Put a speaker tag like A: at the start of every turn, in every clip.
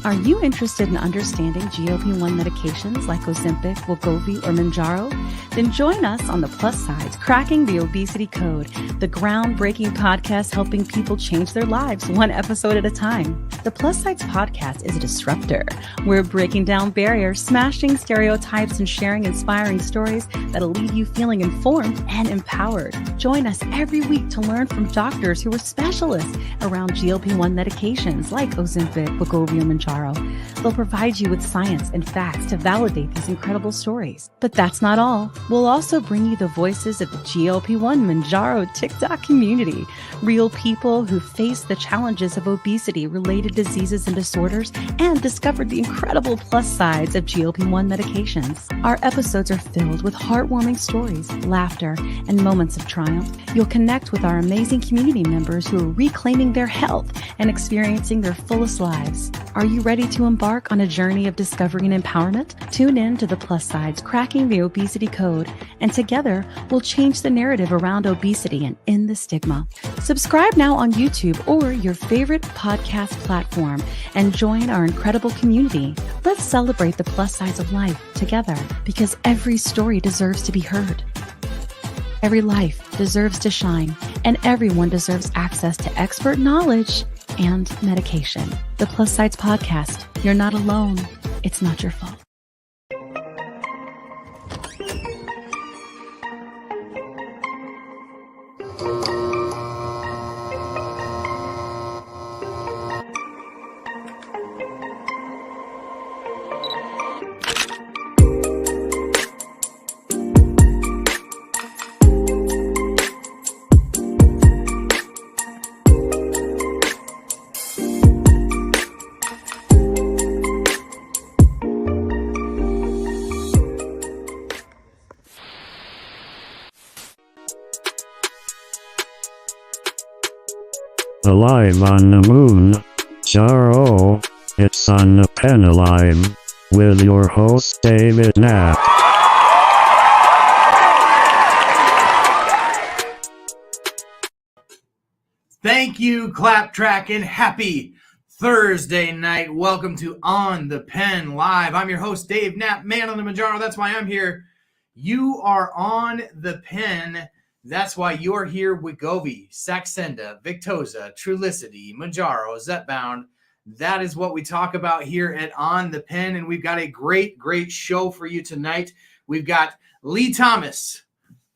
A: Are you interested in understanding GLP-1 medications like Ozempic, Wegovy, or MOUNJARO? Then join us on The Plus Sides, Cracking the Obesity Code, the groundbreaking podcast helping people change their lives one episode at a time. The Plus Sides podcast is a disruptor. We're breaking down barriers, smashing stereotypes, and sharing inspiring stories that'll leave you feeling informed and empowered. Join us every week to learn from doctors who are specialists around GLP-1 medications like Ozempic, Wegovy, or MOUNJARO. They'll provide you with science and facts to validate these incredible stories. But that's not all. We'll also bring you the voices of the GLP-1 MOUNJARO TikTok community, real people who face the challenges of obesity-related diseases and disorders and discovered the incredible plus sides of GLP-1 medications. Our episodes are filled with heartwarming stories, laughter, and moments of triumph. You'll connect with our amazing community members who are reclaiming their health and experiencing their fullest lives. Are you ready to embark on a journey of discovery and empowerment? Tune in to The Plus Sides, Cracking the Obesity Code, and together we'll change the narrative around obesity and end the stigma. Subscribe now on YouTube or your favorite podcast platform and join our incredible community. Let's celebrate the plus sides of life together, because every story deserves to be heard. Every life deserves to shine, and everyone deserves access to expert knowledge and medication. The Plus Sides Podcast. You're not alone. It's not your fault.
B: Alive on the MOUNJARO, it's on the pen alive, with your host David Knapp.
C: Thank you, Clap Track, and happy Thursday night. Welcome to On the Pen Live. I'm your host, Dave Knapp, ManOnMounjaro. That's why I'm here. You are on the pen. That's why you're here. Wegovy, Saxenda, Victoza, Trulicity, MOUNJARO, Zepbound. That is what we talk about here at On the Pen, and we've got a great show for you tonight. We've got Lee Thomas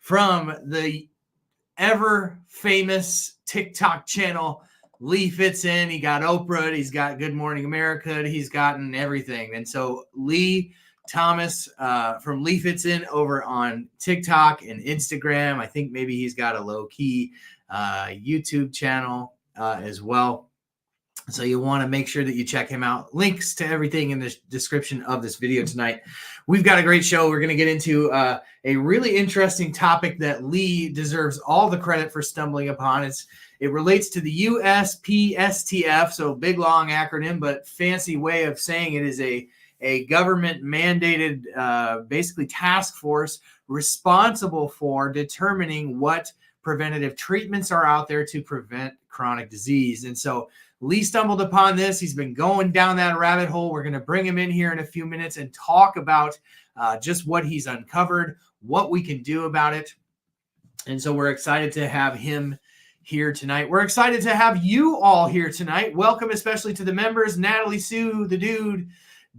C: from the ever-famous TikTok channel, LeeFitsIn. He got Oprah. He's got Good Morning America. He's gotten everything. And so Lee Thomas from LeeFitsIn over on TikTok and Instagram. I think maybe he's got a low-key YouTube channel as well. So you want to make sure that you check him out. Links to everything in the description of this video tonight. We've got a great show. We're going to get into a really interesting topic that Lee deserves all the credit for stumbling upon. It relates to the USPSTF, so big, long acronym, but fancy way of saying it is a government-mandated, basically task force responsible for determining what preventative treatments are out there to prevent chronic disease. And so Lee stumbled upon this. He's been going down that rabbit hole. We're going to bring him in here in a few minutes and talk about just what he's uncovered, what we can do about it. And so we're excited to have him here tonight. We're excited to have you all here tonight. Welcome especially to the members, Natalie, Sue, the dude,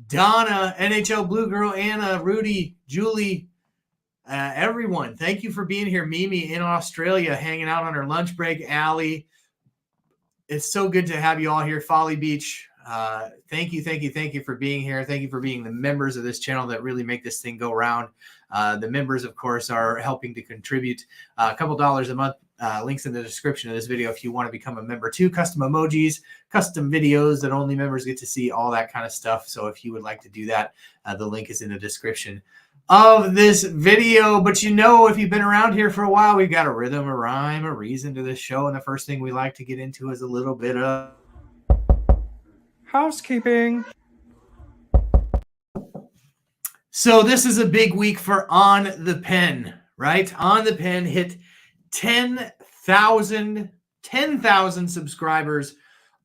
C: Donna, NHL Blue Girl, Anna, Rudy, Julie, everyone. Thank you for being here. Mimi in Australia, hanging out on her lunch break. Allie, it's so good to have you all here. Folly Beach, thank you for being here. Thank you for being the members of this channel that really make this thing go round. The members, of course, are helping to contribute a couple dollars a month. Links in the description of this video if you want to become a member too. Custom emojis, custom videos that only members get to see, all that kind of stuff. So if you would like to do that, the link is in the description of this video. But you know, if you've been around here for a while, we've got a rhythm, a rhyme, a reason to this show. And the first thing we like to get into is a little bit of housekeeping. So this is a big week for On the Pen, right? On the Pen hit 10,000 subscribers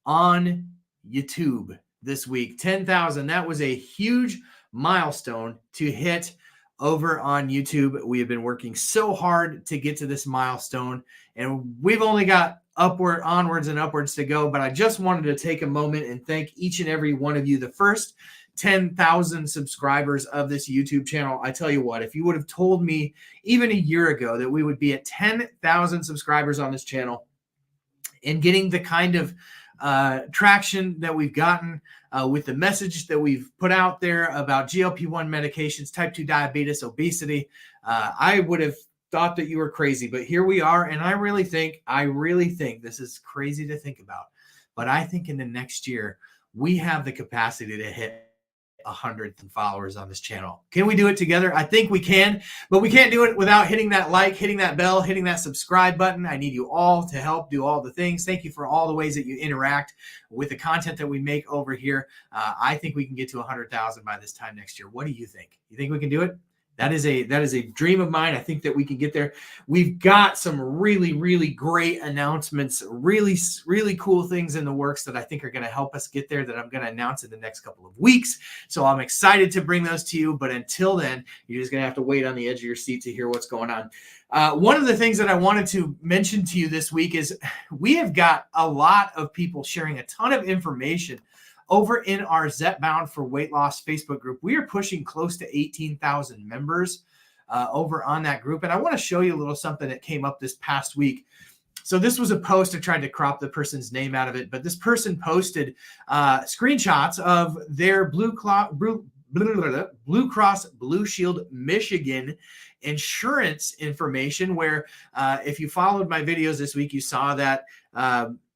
C: on YouTube. this week. 10,000. That was a huge milestone to hit over on YouTube. We have been working so hard to get to this milestone, and we've only got onwards and upwards to go. But I just wanted to take a moment and thank each and every one of you. The first 10,000 subscribers of this YouTube channel. I tell you what, if you would have told me even a year ago that we would be at 10,000 subscribers on this channel and getting the kind of traction that we've gotten with the message that we've put out there about GLP-1 medications, type 2 diabetes, obesity, I would have thought that you were crazy, but here we are. And I really think this is crazy to think about, but I think in the next year, we have the capacity to hit 100 followers on this channel. Can we do it together? I think we can, but we can't do it without hitting that like, hitting that bell, hitting that subscribe button. I need you all to help do all the things. Thank you for all the ways that you interact with the content that we make over here. I think we can get to 100,000 by this time next year. What do you think? You think we can do it? That is a dream of mine. I think that we can get there. We've got some really, really great announcements, really, really cool things in the works that I think are going to help us get there that I'm going to announce in the next couple of weeks. So I'm excited to bring those to you. But until then, you're just going to have to wait on the edge of your seat to hear what's going on. One of the things that I wanted to mention to you this week is we have got a lot of people sharing a ton of information over in our Zepbound for Weight Loss Facebook group. We are pushing close to 18,000 members over on that group. And I want to show you a little something that came up this past week. So this was a post. I tried to crop the person's name out of it, but this person posted screenshots of their Blue Cross Blue Shield Michigan insurance information, where if you followed my videos this week, you saw that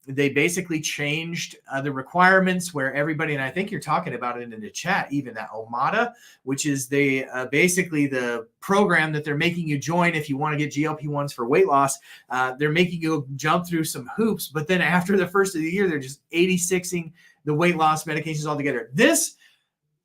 C: they basically changed the requirements where everybody, and I think you're talking about it in the chat, even that OMADA, which is basically the program that they're making you join if you want to get GLP-1s for weight loss. They're making you jump through some hoops, but then after the first of the year, they're just 86ing the weight loss medications altogether. This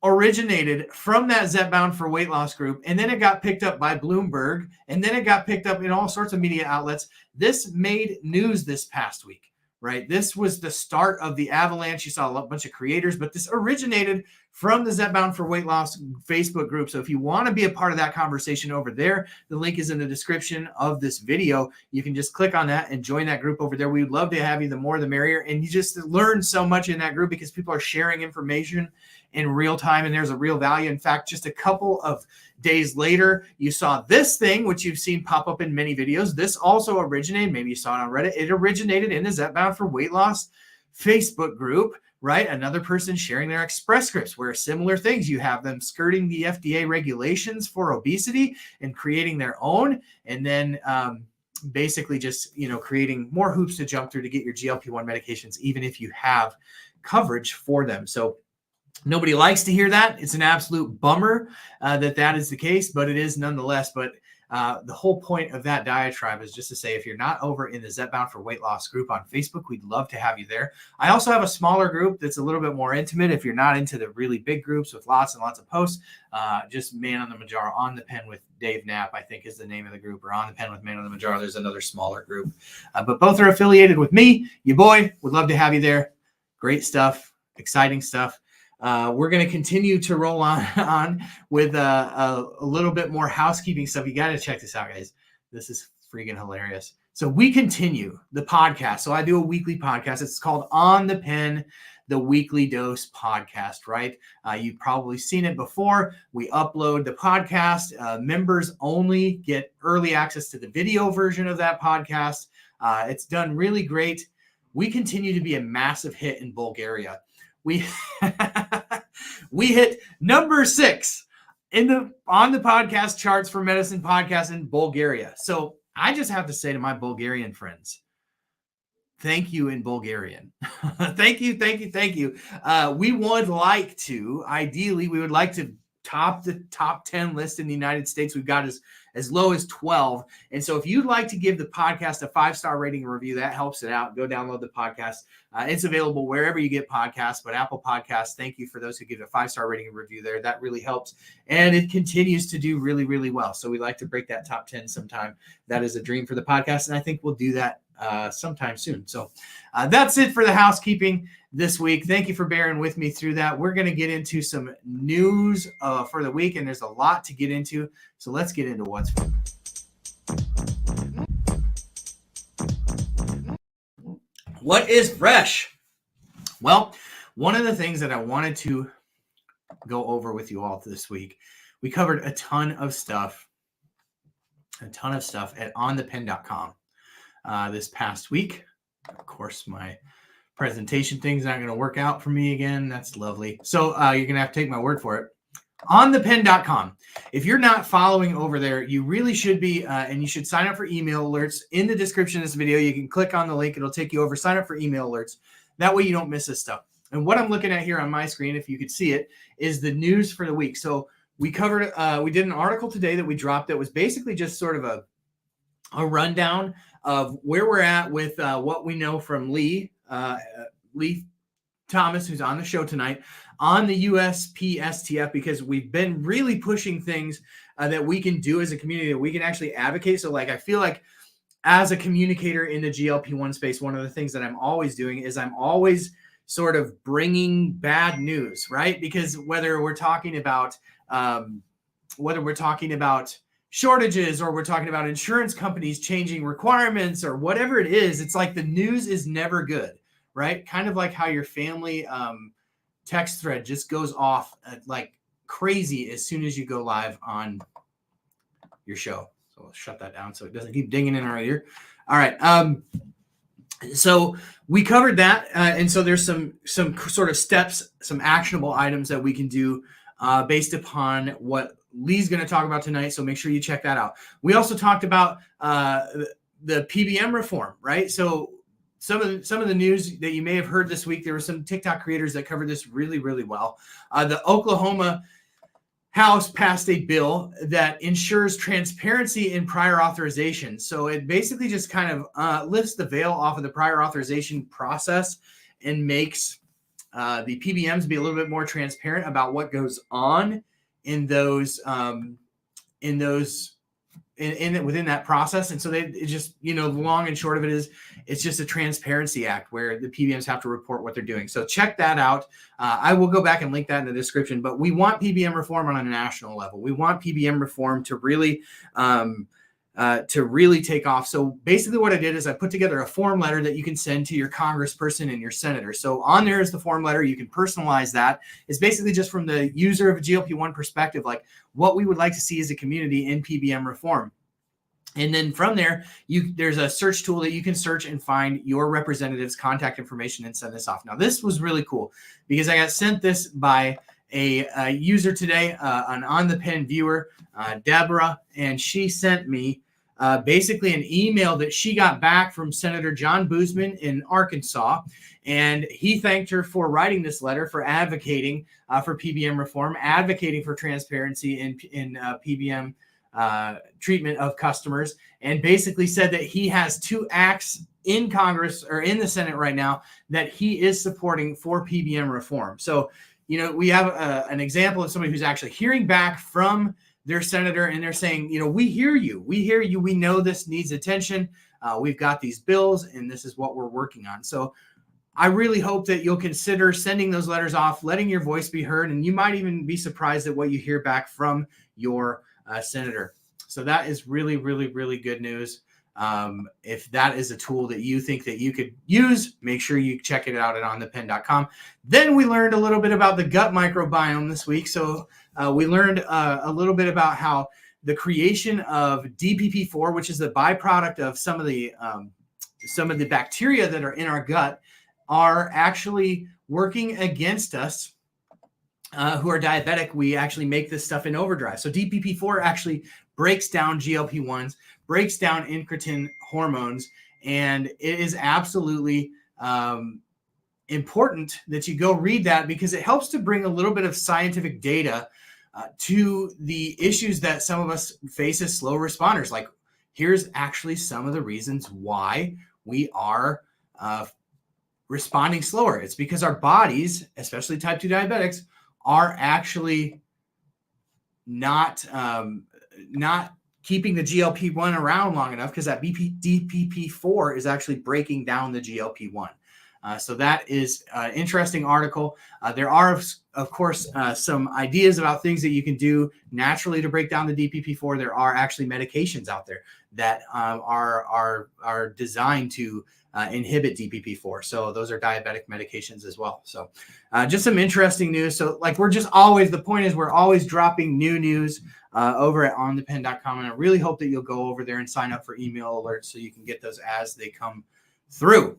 C: originated from that Zepbound for Weight Loss group, and then it got picked up by Bloomberg, and then it got picked up in all sorts of media outlets. This made news this past week. Right. This was the start of the avalanche. You saw a bunch of creators, but this originated from the Zepbound for Weight Loss Facebook group. So if you want to be a part of that conversation over there, the link is in the description of this video. You can just click on that and join that group over there. We would love to have you. The more, the merrier. And you just learn so much in that group because people are sharing information in real time, and there's a real value. In fact, just a couple of days later, you saw this thing, which you've seen pop up in many videos. This also originated, maybe you saw it on Reddit. It originated in the Zepbound for Weight Loss Facebook group, right? Another person sharing their Express Scripts, where similar things, you have them skirting the FDA regulations for obesity and creating their own, and then basically just, creating more hoops to jump through to get your GLP-1 medications, even if you have coverage for them. So nobody likes to hear that. It's an absolute bummer that is the case, but it is nonetheless. But the whole point of that diatribe is just to say, if you're not over in the Zepbound for Weight Loss group on Facebook, we'd love to have you there. I also have a smaller group that's a little bit more intimate. If you're not into the really big groups with lots and lots of posts, just ManOnMounjaro, OnThePen with Dave Knapp, I think is the name of the group, or OnThePen with ManOnMounjaro. There's another smaller group, but both are affiliated with me, your boy. Would love to have you there. Great stuff, exciting stuff. We're going to continue to roll on with a little bit more housekeeping stuff. You got to check this out, guys. This is freaking hilarious. So we continue the podcast. So I do a weekly podcast. It's called On the Pen, the Weekly Dose Podcast, right? You've probably seen it before. We upload the podcast. Members only get early access to the video version of that podcast. It's done really great. We continue to be a massive hit in Bulgaria. We hit number 6 on the podcast charts for medicine podcasts in Bulgaria. So I just have to say to my Bulgarian friends, thank you in Bulgarian. Thank you. We would like to, ideally, we would like to top the top 10 list in the United States. We've got as low as 12. And so if you'd like to give the podcast a 5-star rating and review, that helps it out. Go download the podcast. It's available wherever you get podcasts, but Apple Podcasts, thank you for those who give a 5-star rating and review there. That really helps. And it continues to do really, really well. So we'd like to break that top 10 sometime. That is a dream for the podcast. And I think we'll do that sometime soon. So that's it for the housekeeping this week. Thank you for bearing with me through that. We're going to get into some news for the week, and there's a lot to get into. So let's get into what's fun. What is fresh? Well, one of the things that I wanted to go over with you all this week, we covered a ton of stuff at onthepen.com this past week. Of course, my presentation thing's not going to work out for me again. That's lovely. So you're going to have to take my word for it. OnThePen.com. If you're not following over there, you really should be, and you should sign up for email alerts. In the description of this video, you can click on the link. It'll take you over. Sign up for email alerts. That way you don't miss this stuff. And what I'm looking at here on my screen, if you could see it, is the news for the week. So we covered, we did an article today that we dropped that was basically just sort of a rundown of where we're at with what we know from Lee Thomas, who's on the show tonight, on the USPSTF, because we've been really pushing things that we can do as a community, that we can actually advocate. So like, I feel like as a communicator in the GLP-1 space, one of the things that I'm always doing is I'm always sort of bringing bad news, right? Because whether we're talking about shortages, or we're talking about insurance companies changing requirements, or whatever it is, it's like the news is never good, right? Kind of like how your family text thread just goes off like crazy as soon as you go live on your show. So I'll shut that down so it doesn't keep dinging in our ear. All right. So we covered that. And so there's some sort of steps, some actionable items that we can do based upon what Lee's going to talk about tonight. So make sure you check that out. We also talked about the PBM reform, right? So some of the news that you may have heard this week, there were some TikTok creators that covered this really, really well. The Oklahoma House passed a bill that ensures transparency in prior authorization. So it basically just kind of lifts the veil off of the prior authorization process and makes the PBMs be a little bit more transparent about what goes on in those within that process. And so it just, the long and short of it is, it's just a transparency act where the PBMs have to report what they're doing. So check that out. I will go back and link that in the description, but we want PBM reform on a national level. We want PBM reform to really take off. So basically what I did is I put together a form letter that you can send to your congressperson and your senator. So on there is the form letter. You can personalize that. It's basically just from the user of a GLP-1 perspective, like what we would like to see as a community in PBM reform. And then from there, there's a search tool that you can search and find your representative's contact information and send this off. Now, this was really cool because I got sent this by a user today, an OnThePen viewer, Deborah, and she sent me basically an email that she got back from Senator John Boozman in Arkansas. And he thanked her for writing this letter, for advocating for PBM reform, advocating for transparency in PBM treatment of customers, and basically said that he has 2 acts in Congress or in the Senate right now that he is supporting for PBM reform. So, we have an example of somebody who's actually hearing back from their senator, and they're saying, we hear you. We know this needs attention. We've got these bills, and this is what we're working on. So I really hope that you'll consider sending those letters off, letting your voice be heard, and you might even be surprised at what you hear back from your senator. So that is really, really, really good news. If that is a tool that you think that you could use, make sure you check it out at onthepen.com. Then we learned a little bit about the gut microbiome this week. So we learned a little bit about how the creation of DPP-4, which is the byproduct of some of the bacteria that are in our gut, are actually working against us who are diabetic. We actually make this stuff in overdrive. So DPP-4 actually breaks down GLP-1s, breaks down incretin hormones, and it is absolutely important that you go read that, because it helps to bring a little bit of scientific data to the issues that some of us face as slow responders. Like, here's actually some of the reasons why we are responding slower. It's because our bodies, especially type 2 diabetics, are actually not keeping the GLP-1 around long enough, because that DPP-4 is actually breaking down the GLP-1. So that is an interesting article. There are, of course, some ideas about things that you can do naturally to break down the DPP-4. There are actually medications out there that are designed to inhibit DPP-4. So those are diabetic medications as well. So just some interesting news. So like the point is we're always dropping new news over at onthepen.com. And I really hope that you'll go over there and sign up for email alerts so you can get those as they come through.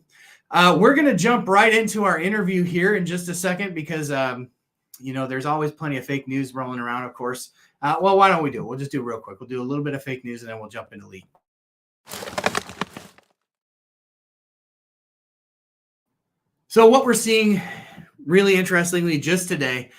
C: We're going to jump right into our interview here in just a second because, there's always plenty of fake news rolling around, of course. Well, why don't we do it? We'll just do it real quick. We'll do a little bit of fake news and then we'll jump into Lee. So what we're seeing really interestingly just today,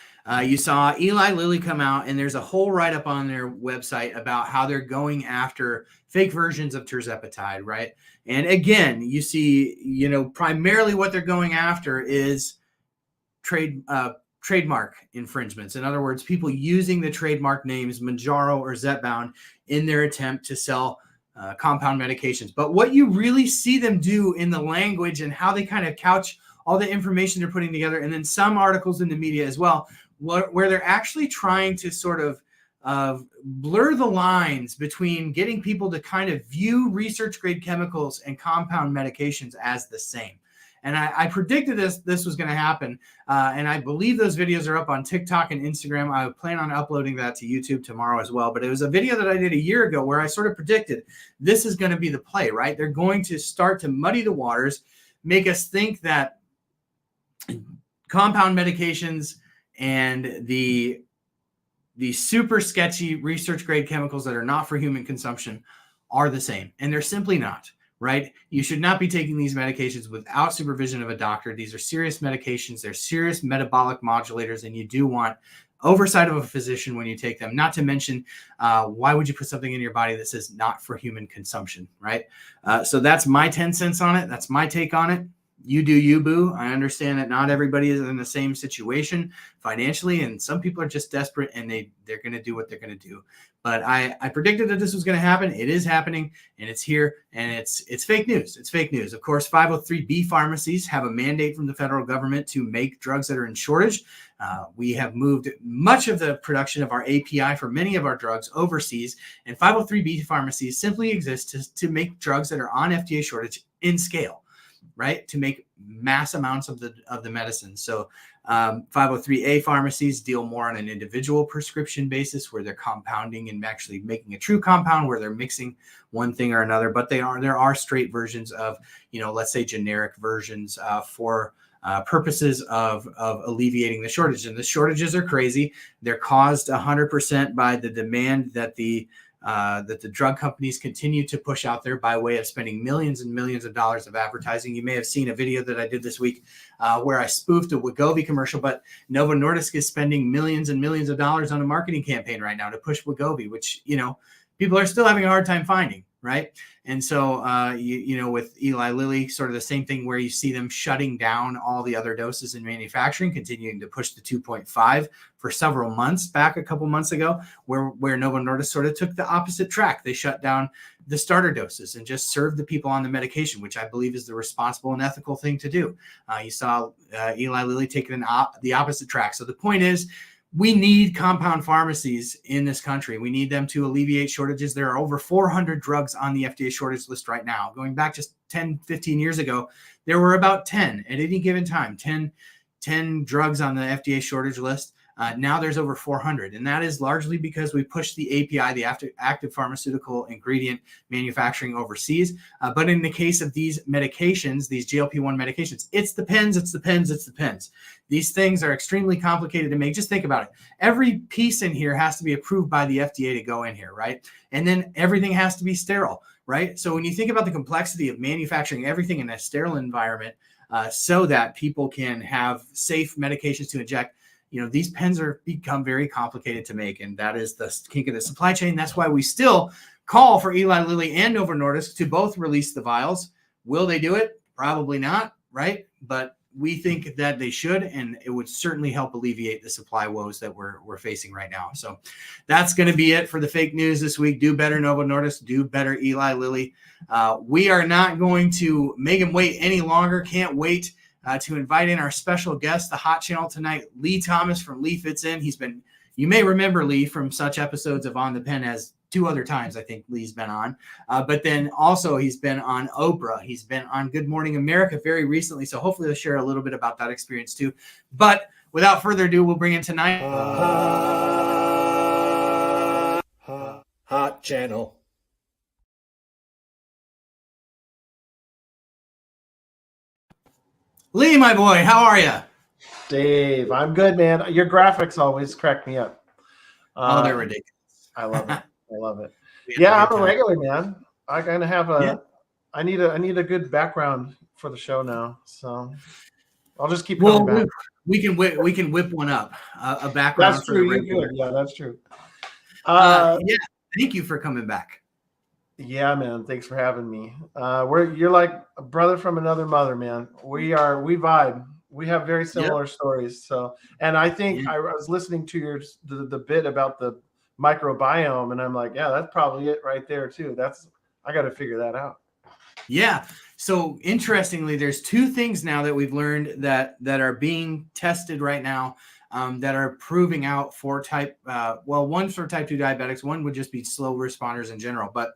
C: you saw Eli Lilly come out and there's a whole write-up on their website about how they're going after fake versions of tirzepatide, right? And again, you see, primarily what they're going after is trademark infringements. In other words, people using the trademark names MOUNJARO or Zepbound in their attempt to sell compound medications. But what you really see them do in the language and how they kind of couch all the information they're putting together, and then some articles in the media as well, where they're actually trying to sort of blur the lines between getting people to kind of view research grade chemicals and compound medications as the same. And I predicted this was going to happen. And I believe those videos are up on TikTok and Instagram. I plan on uploading that to YouTube tomorrow as well. But it was a video that I did a year ago where I sort of predicted this is going to be the play, right? They're going to start to muddy the waters, make us think that compound medications and the super sketchy research grade chemicals that are not for human consumption are the same. And they're simply not, right? You should not be taking these medications without supervision of a doctor. These are serious medications. They're serious metabolic modulators, and you do want oversight of a physician when you take them. Not to mention, why would you put something in your body that says not for human consumption, right? So that's my 10 cents on it. That's my take on it. You do you, boo. I understand that not everybody is in the same situation financially, and some people are just desperate and they're going to do what they're going to do. But I predicted that this was going to happen. It is happening, and it's here, and it's fake news. It's fake news. Of course, 503B pharmacies have a mandate from the federal government to make drugs that are in shortage. We have moved much of the production of our API for many of our drugs overseas, and 503B pharmacies simply exist to make drugs that are on FDA shortage in scale, right? To make mass amounts of the medicine. So 503A pharmacies deal more on an individual prescription basis, where they're compounding and actually making a true compound where they're mixing one thing or another. But there are straight versions of, let's say generic versions for purposes of alleviating the shortage. And the shortages are crazy. They're caused 100% by the demand that the drug companies continue to push out there by way of spending millions and millions of dollars of advertising. You may have seen a video that I did this week where I spoofed a Wegovy commercial, but Novo Nordisk is spending millions and millions of dollars on a marketing campaign right now to push Wegovy, which, people are still having a hard time finding, right? And so, with Eli Lilly, sort of the same thing where you see them shutting down all the other doses in manufacturing, continuing to push the 2.5 for several months back a couple months ago, where Novo Nordisk sort of took the opposite track. They shut down the starter doses and just served the people on the medication, which I believe is the responsible and ethical thing to do. You saw Eli Lilly taking the opposite track. So the point is, we need compound pharmacies in this country. We need them to alleviate shortages. There are over 400 drugs on the FDA shortage list right now. Going back just 10, 15 years ago, there were about 10 at any given time, 10 drugs on the FDA shortage list. Now there's over 400, and that is largely because we pushed the API, the active pharmaceutical ingredient manufacturing overseas. But in the case of these medications, these GLP-1 medications, it's the pens. These things are extremely complicated to make. Just think about it. Every piece in here has to be approved by the FDA to go in here, right? And then everything has to be sterile, right? So when you think about the complexity of manufacturing everything in a sterile environment so that people can have safe medications to inject, these pens are become very complicated to make, and that is the kink of the supply chain. That's why we still call for Eli Lilly and Novo Nordisk to both release the vials. Will they do it? Probably not, right? But we think that they should, and it would certainly help alleviate the supply woes that we're facing right now. So that's going to be it for the fake news this week. Do better, Novo Nordisk. Do better, Eli Lilly. We are not going to make him wait any longer. Can't wait to invite in our special guest, the Hot Channel tonight, Lee Thomas from LeeFitsIn. You may remember Lee from such episodes of On the Pen as 2 other times I think Lee's been on. But then also he's been on Oprah. He's been on Good Morning America very recently. So hopefully he'll share a little bit about that experience too. But without further ado, we'll bring in tonight.
D: Hot Channel.
C: Lee, my boy, how are you?
D: Dave, I'm good, man. Your graphics always crack me up.
C: Oh, they're ridiculous.
D: I love it. I love it. Yeah, I'm a regular, man. I kind of have I need a good background for the show now. So I'll just keep coming back.
C: We can whip one up. A background.
D: That's true. You could. Yeah, that's true.
C: Thank you for coming back.
D: Yeah, man. Thanks for having me. You're like a brother from another mother, man. We vibe. We have very similar stories. So, and I think I was listening to the bit about the microbiome, and I'm like, yeah, that's probably it right there too. I got to figure that out. Yeah.
C: So interestingly, there's 2 things now that we've learned that are being tested right now that are proving out for one for type 2 diabetics. One would just be slow responders in general, but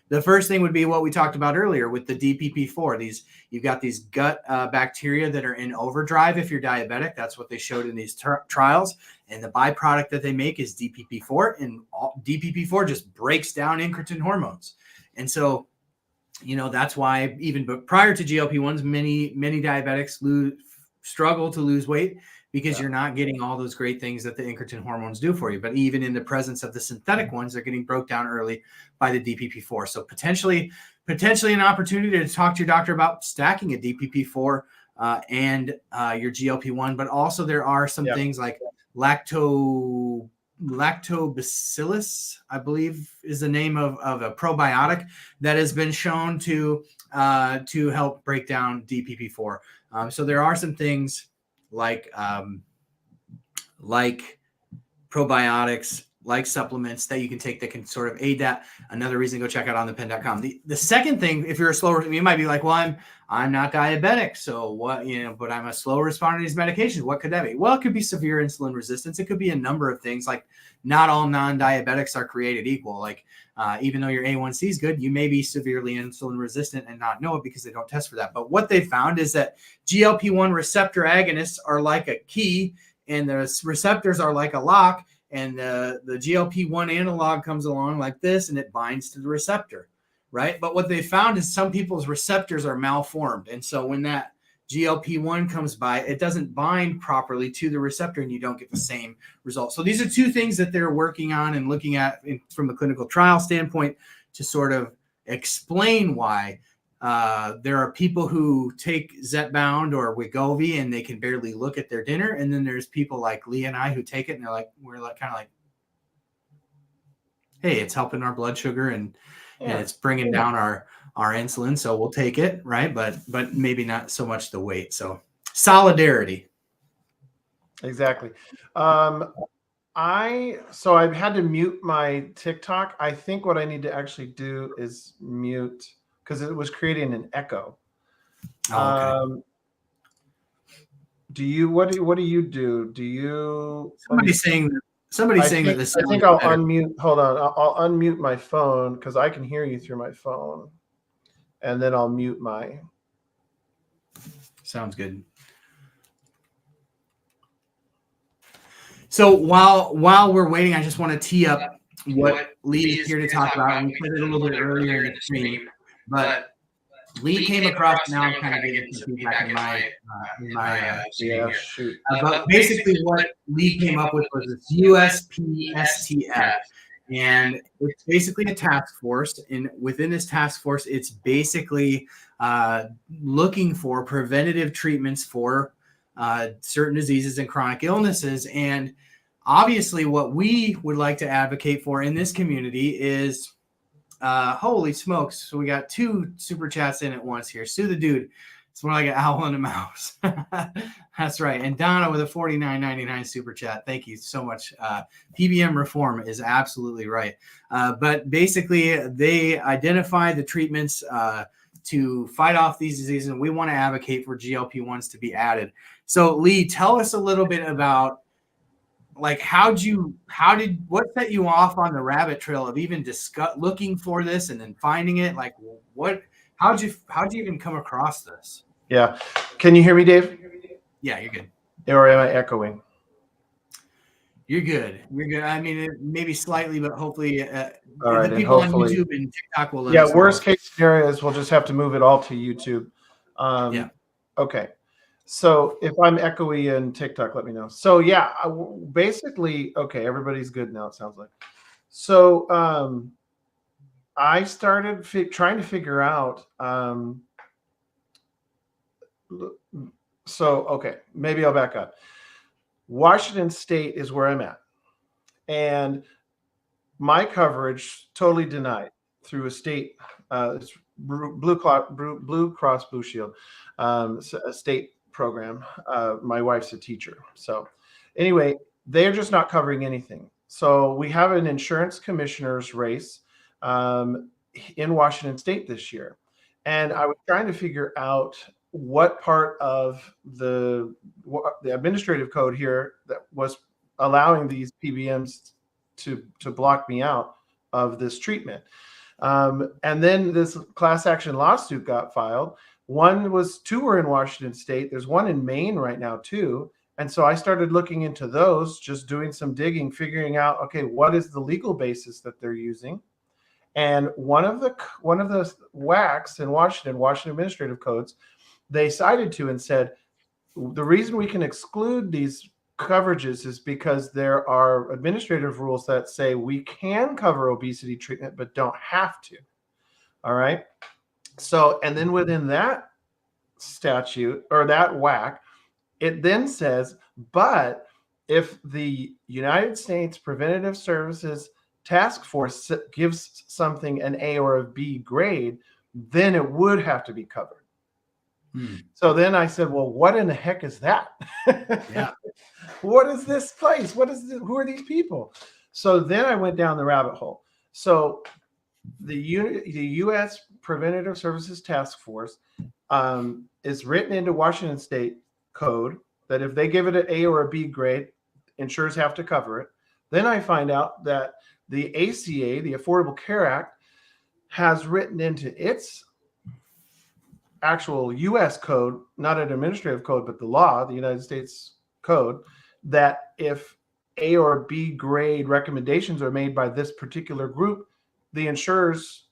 C: the first thing would be what we talked about earlier with the DPP4. You've got these gut bacteria that are in overdrive if you're diabetic. That's what they showed in these trials. And the byproduct that they make is DPP4. And DPP4 just breaks down incretin hormones. And so, that's why even prior to GLP-1s, many diabetics struggle to lose weight because you're not getting all those great things that the incretin hormones do for you. But even in the presence of the synthetic ones, they're getting broke down early by the DPP4. So potentially an opportunity to talk to your doctor about stacking a DPP4 and your GLP-1. But also there are some things like lactobacillus, I believe is the name of a probiotic that has been shown to help break down DPP4. So there are some things like probiotics, like supplements that you can take that can sort of aid that. Another reason to go check out OnThePen.com. The second thing, if you're a slower, you might be like, well, I'm not diabetic, so what, but I'm a slow responder to these medications. What could that be? Well, it could be severe insulin resistance. It could be a number of things. Like not all non-diabetics are created equal. Like even though your A1C is good, you may be severely insulin resistant and not know it because they don't test for that. But what they found is that GLP-1 receptor agonists are like a key and the receptors are like a lock. And the GLP-1 analog comes along like this, and it binds to the receptor, right? But what they found is some people's receptors are malformed. And so when that GLP-1 comes by, it doesn't bind properly to the receptor, and you don't get the same result. So these are 2 things that they're working on and looking at from a clinical trial standpoint to sort of explain why there are people who take Zepbound or Wegovy and they can barely look at their dinner. And then there's people like Lee and I who take it and we're kind of like, hey, it's helping our blood sugar and it's bringing down our insulin. So we'll take it. Right. But maybe not so much the weight. So solidarity.
D: Exactly. I've had to mute my TikTok. I think what I need to actually do is mute because it was creating an echo.
C: Okay.
D: What do you do? Do you?
C: Somebody's saying that this.
D: I think I'll unmute. Hold on, I'll unmute my phone because I can hear you through my phone, and then I'll mute my.
C: Sounds good. So while we're waiting, I just want to tee up what Lee is here to talk about. And we put it a little bit earlier in the stream, but Lee came across. Now I'm kind of getting some feedback in my
D: shoot.
C: But basically, what Lee came up with was this USPSTF, and it's basically a task force. And within this task force, it's basically looking for preventative treatments for certain diseases and chronic illnesses. And obviously, what we would like to advocate for in this community is. Holy smokes. So we got 2 super chats in at once here. Sue the Dude. It's more like an owl and a mouse. That's right. And Donna with a $49.99 super chat. Thank you so much. PBM reform is absolutely right. But basically, they identify the treatments to fight off these diseases, and we want to advocate for GLP-1s to be added. So, Lee, tell us a little bit about like what set you off on the rabbit trail of even looking for this and then finding it? Like how'd you even come across this?
D: Yeah. Can you hear me, Dave?
C: Yeah, you're good.
D: Or am I echoing?
C: You're good. You're good. I mean, maybe slightly, but hopefully,
D: all right,
C: the people on
D: hopefully,
C: YouTube and TikTok will let
D: yeah,
C: us know.
D: Worst case scenario is we'll just have to move it all to YouTube.
C: Yeah.
D: Okay. So if I'm echoey in TikTok, let me know. So yeah, basically, okay, everybody's good now, it sounds like. So I started trying to figure out, so, okay, maybe I'll back up. Washington State is where I'm at. And my coverage totally denied through a state, it's Blue Cross Blue Shield, a state program. My wife's a teacher. So anyway, they're just not covering anything. So we have an insurance commissioner's race in Washington State this year. And I was trying to figure out what part of the administrative code here that was allowing these PBMs to block me out of this treatment. And then this class action lawsuit got filed. Two were in Washington State. There's one in Maine right now too. And so I started looking into those, just doing some digging, figuring out, okay, what is the legal basis that they're using? And one of the WACs in Washington Administrative Codes, they cited to and said, the reason we can exclude these coverages is because there are administrative rules that say we can cover obesity treatment, but don't have to. All right. So, and then within that statute or that WAC, it then says, but if the United States Preventative Services Task Force gives something an A or a B grade, then it would have to be covered. So then I said, well, what in the heck is that?
C: Yeah.
D: What is this place? Who are these people? So then I went down the rabbit hole. So the U.S. Preventative Services Task Force is written into Washington State code that if they give it an A or a B grade, insurers have to cover it. Then I find out that the ACA, the Affordable Care Act, has written into its actual U.S. code, not an administrative code, but the law, the United States code, that if A or B grade recommendations are made by this particular group, the insurers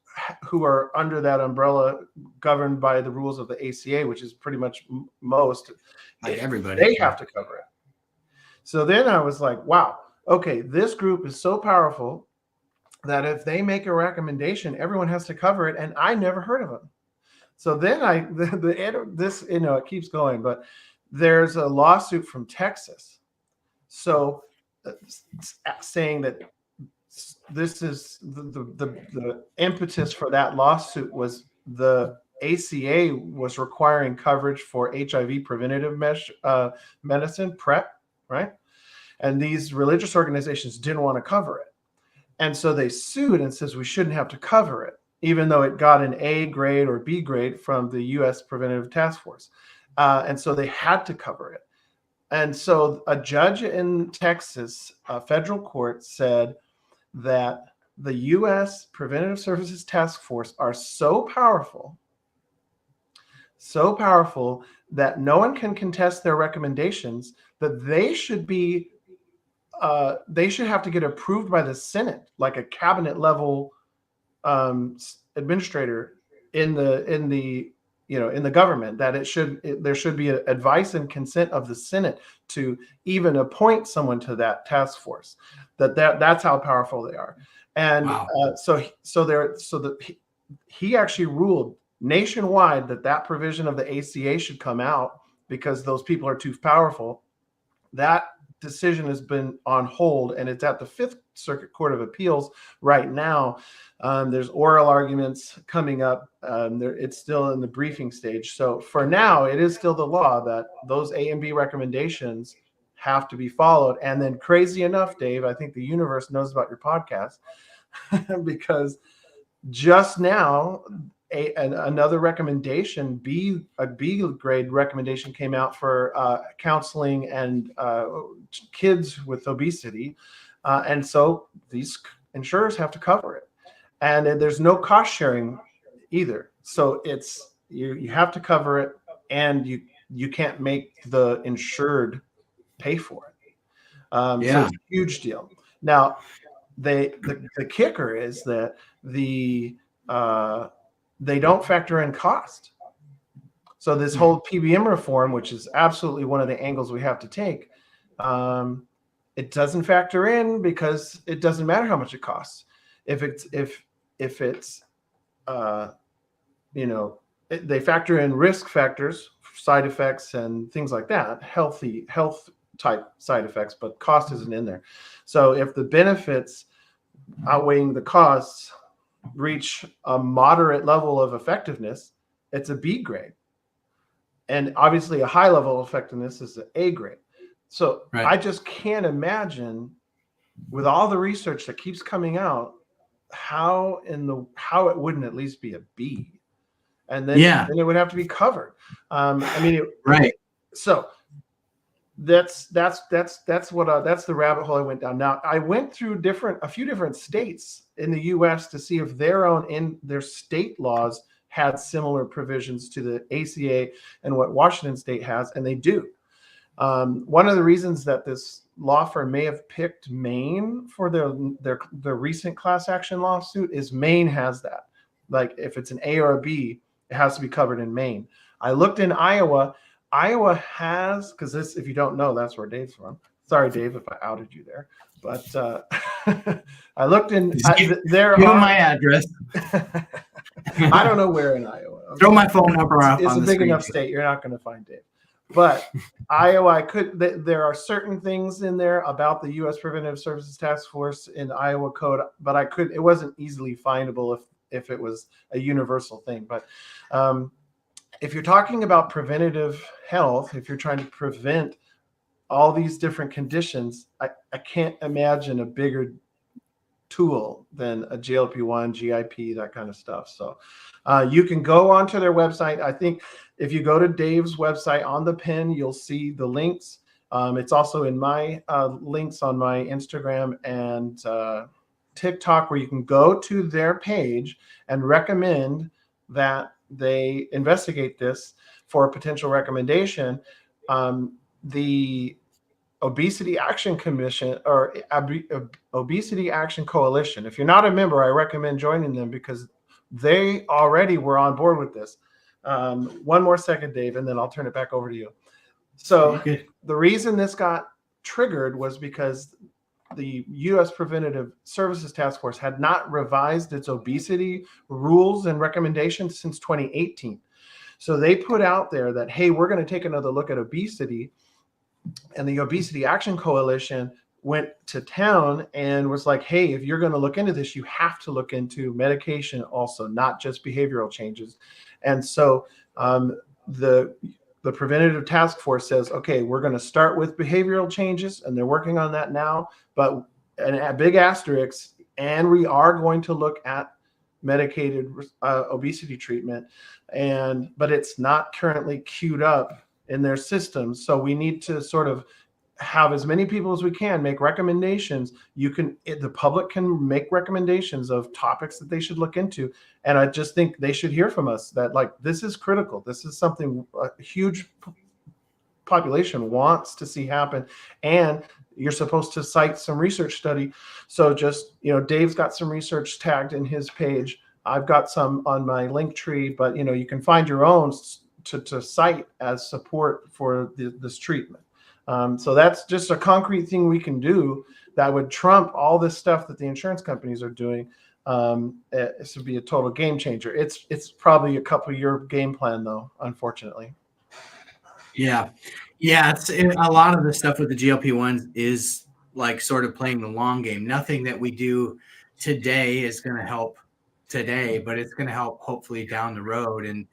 D: who are under that umbrella governed by the rules of the ACA, which is pretty much most,
C: like everybody,
D: they have to cover it. So then I was like, wow, okay, this group is so powerful that if they make a recommendation, everyone has to cover it. And I never heard of them. So then it keeps going, but there's a lawsuit from Texas. So saying that this is the impetus for that lawsuit was the ACA was requiring coverage for HIV preventative medicine, PrEP, right? And these religious organizations didn't want to cover it. And so they sued and says we shouldn't have to cover it, even though it got an A grade or B grade from the U.S. Preventative Task Force. And so they had to cover it. And so a judge in Texas, a federal court, said that the U.S. Preventative Services Task Force are so powerful that no one can contest their recommendations, that they should have to get approved by the Senate, like a cabinet level administrator in the government, that there should be advice and consent of the Senate to even appoint someone to that task force. That's how powerful they are. And
C: wow.
D: He actually ruled nationwide that provision of the ACA should come out because those people are too powerful. That decision has been on hold, and it's at the Fifth Circuit Court of Appeals right now. There's oral arguments coming up. It's still in the briefing stage. So for now, it is still the law that those A and B recommendations have to be followed. And then, crazy enough, Dave, I think the universe knows about your podcast because just now another recommendation, a B grade recommendation came out for counseling and kids with obesity. And so these insurers have to cover it. And there's no cost sharing either. So it's you have to cover it, and you can't make the insured pay for it. So it's a huge deal. Now, the kicker is that they don't factor in cost. So this whole PBM reform, which is absolutely one of the angles we have to take, it doesn't factor in because it doesn't matter how much it costs. If it's they factor in risk factors, side effects, and things like that, health type side effects, but cost isn't in there. So if the benefits outweighing the costs reach a moderate level of effectiveness, it's a B grade. And obviously a high level of effectiveness is an A grade. So I just can't imagine, with all the research that keeps coming out, how it wouldn't at least be a B. And then it would have to be covered. So that's the rabbit hole I went down. Now, I went through a few different states in the U.S. to see if their state laws had similar provisions to the ACA and what Washington State has, and they do. One of the reasons that this law firm may have picked Maine for their recent class action lawsuit is Maine has that. Like if it's an A or a B, it has to be covered in Maine. I looked in Iowa. Iowa has, because this, if you don't know, that's where Dave's from. Sorry, Dave, if I outed you there. But I looked in there.
C: Give my address.
D: I don't know where in Iowa.
C: Throw my phone number off.
D: It's a big enough state. You're not going to find Dave. But Iowa, there are certain things in there about the U.S. Preventive Services Task Force in Iowa code, but it wasn't easily findable if it was a universal thing. But if you're talking about preventative health, if you're trying to prevent all these different conditions, I can't imagine a bigger tool than a GLP-1, GIP, that kind of stuff. So you can go onto their website. I think if you go to Dave's website OnThePen, you'll see the links. It's also in my links on my Instagram and TikTok, where you can go to their page and recommend that they investigate this for a potential recommendation. The Obesity Action Commission or Obesity Action Coalition. If you're not a member, I recommend joining them because they already were on board with this. One more second, Dave, and then I'll turn it back over to you. So the reason this got triggered was because the U.S. Preventive Services Task Force had not revised its obesity rules and recommendations since 2018. So they put out there that, hey, we're going to take another look at obesity. And the Obesity Action Coalition went to town and was like, hey, if you're going to look into this, you have to look into medication also, not just behavioral changes. And so the Preventative Task Force says, okay, we're going to start with behavioral changes, and they're working on that now, but a big asterisk, and we are going to look at medicated obesity treatment, but it's not currently queued up in their systems. So we need to sort of have as many people as we can make recommendations. The public can make recommendations of topics that they should look into. And I just think they should hear from us that, like, this is critical. This is something a huge population wants to see happen. And you're supposed to cite some research study. So just, Dave's got some research tagged in his page. I've got some on my link tree, but you can find your own to cite as support for this treatment. So that's just a concrete thing we can do that would trump all this stuff that the insurance companies are doing. This would be a total game changer. It's probably a couple year game plan though, unfortunately.
C: Yeah. Yeah. A lot of the stuff with the GLP-1s is like sort of playing the long game. Nothing that we do today is going to help today, but it's going to help hopefully down the road. And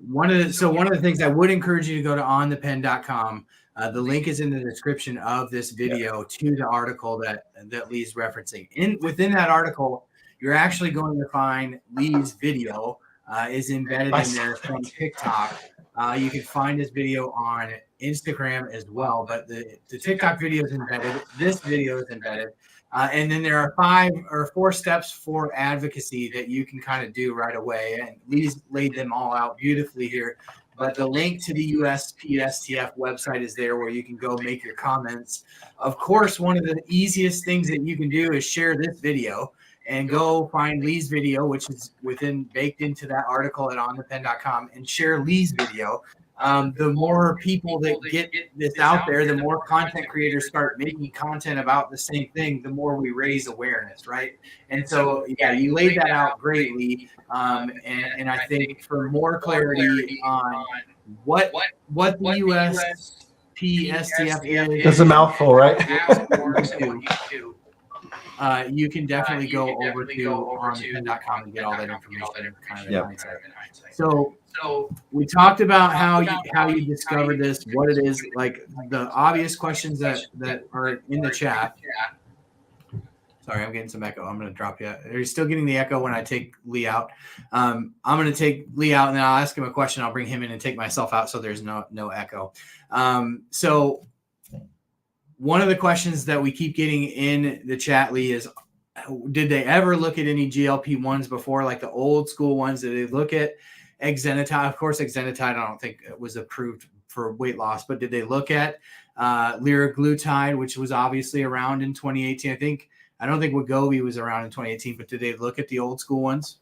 C: one of the things I would encourage you to go to onthepen.com. The link is in the description of this video to the article that Lee's referencing. Within that article, you're actually going to find Lee's video is embedded in there from TikTok. You can find this video on Instagram as well, but the TikTok video is embedded. This video is embedded. And then there are 5 or 4 steps for advocacy that you can kind of do right away. And Lee's laid them all out beautifully here. But the link to the USPSTF website is there where you can go make your comments. Of course, one of the easiest things that you can do is share this video and go find Lee's video, which is baked into that article at onthepen.com, and share Lee's video. The more people that get this out there, the more content creators start making content about the same thing, the more we raise awareness, right? And so, yeah, you laid that out greatly. And I think for more clarity on what the USPSTF is,
D: it's a mouthful, right?
C: You can definitely go over to onthepen.com and get all that information. So we talked about how you discovered this, what it is, like the obvious questions that are in the chat. Sorry, I'm getting some echo. I'm going to drop you. Are you still getting the echo when I take Lee out? I'm going to take Lee out, and then I'll ask him a question. I'll bring him in and take myself out so there's no echo. So one of the questions that we keep getting in the chat, Lee, is did they ever look at any GLP-1s before, like the old school ones? Did they look at exenatide? Of course, exenatide I don't think it was approved for weight loss, but did they look at liraglutide, which was obviously around in 2018? I don't think Wegovy was around in 2018, but did they look at the old school ones?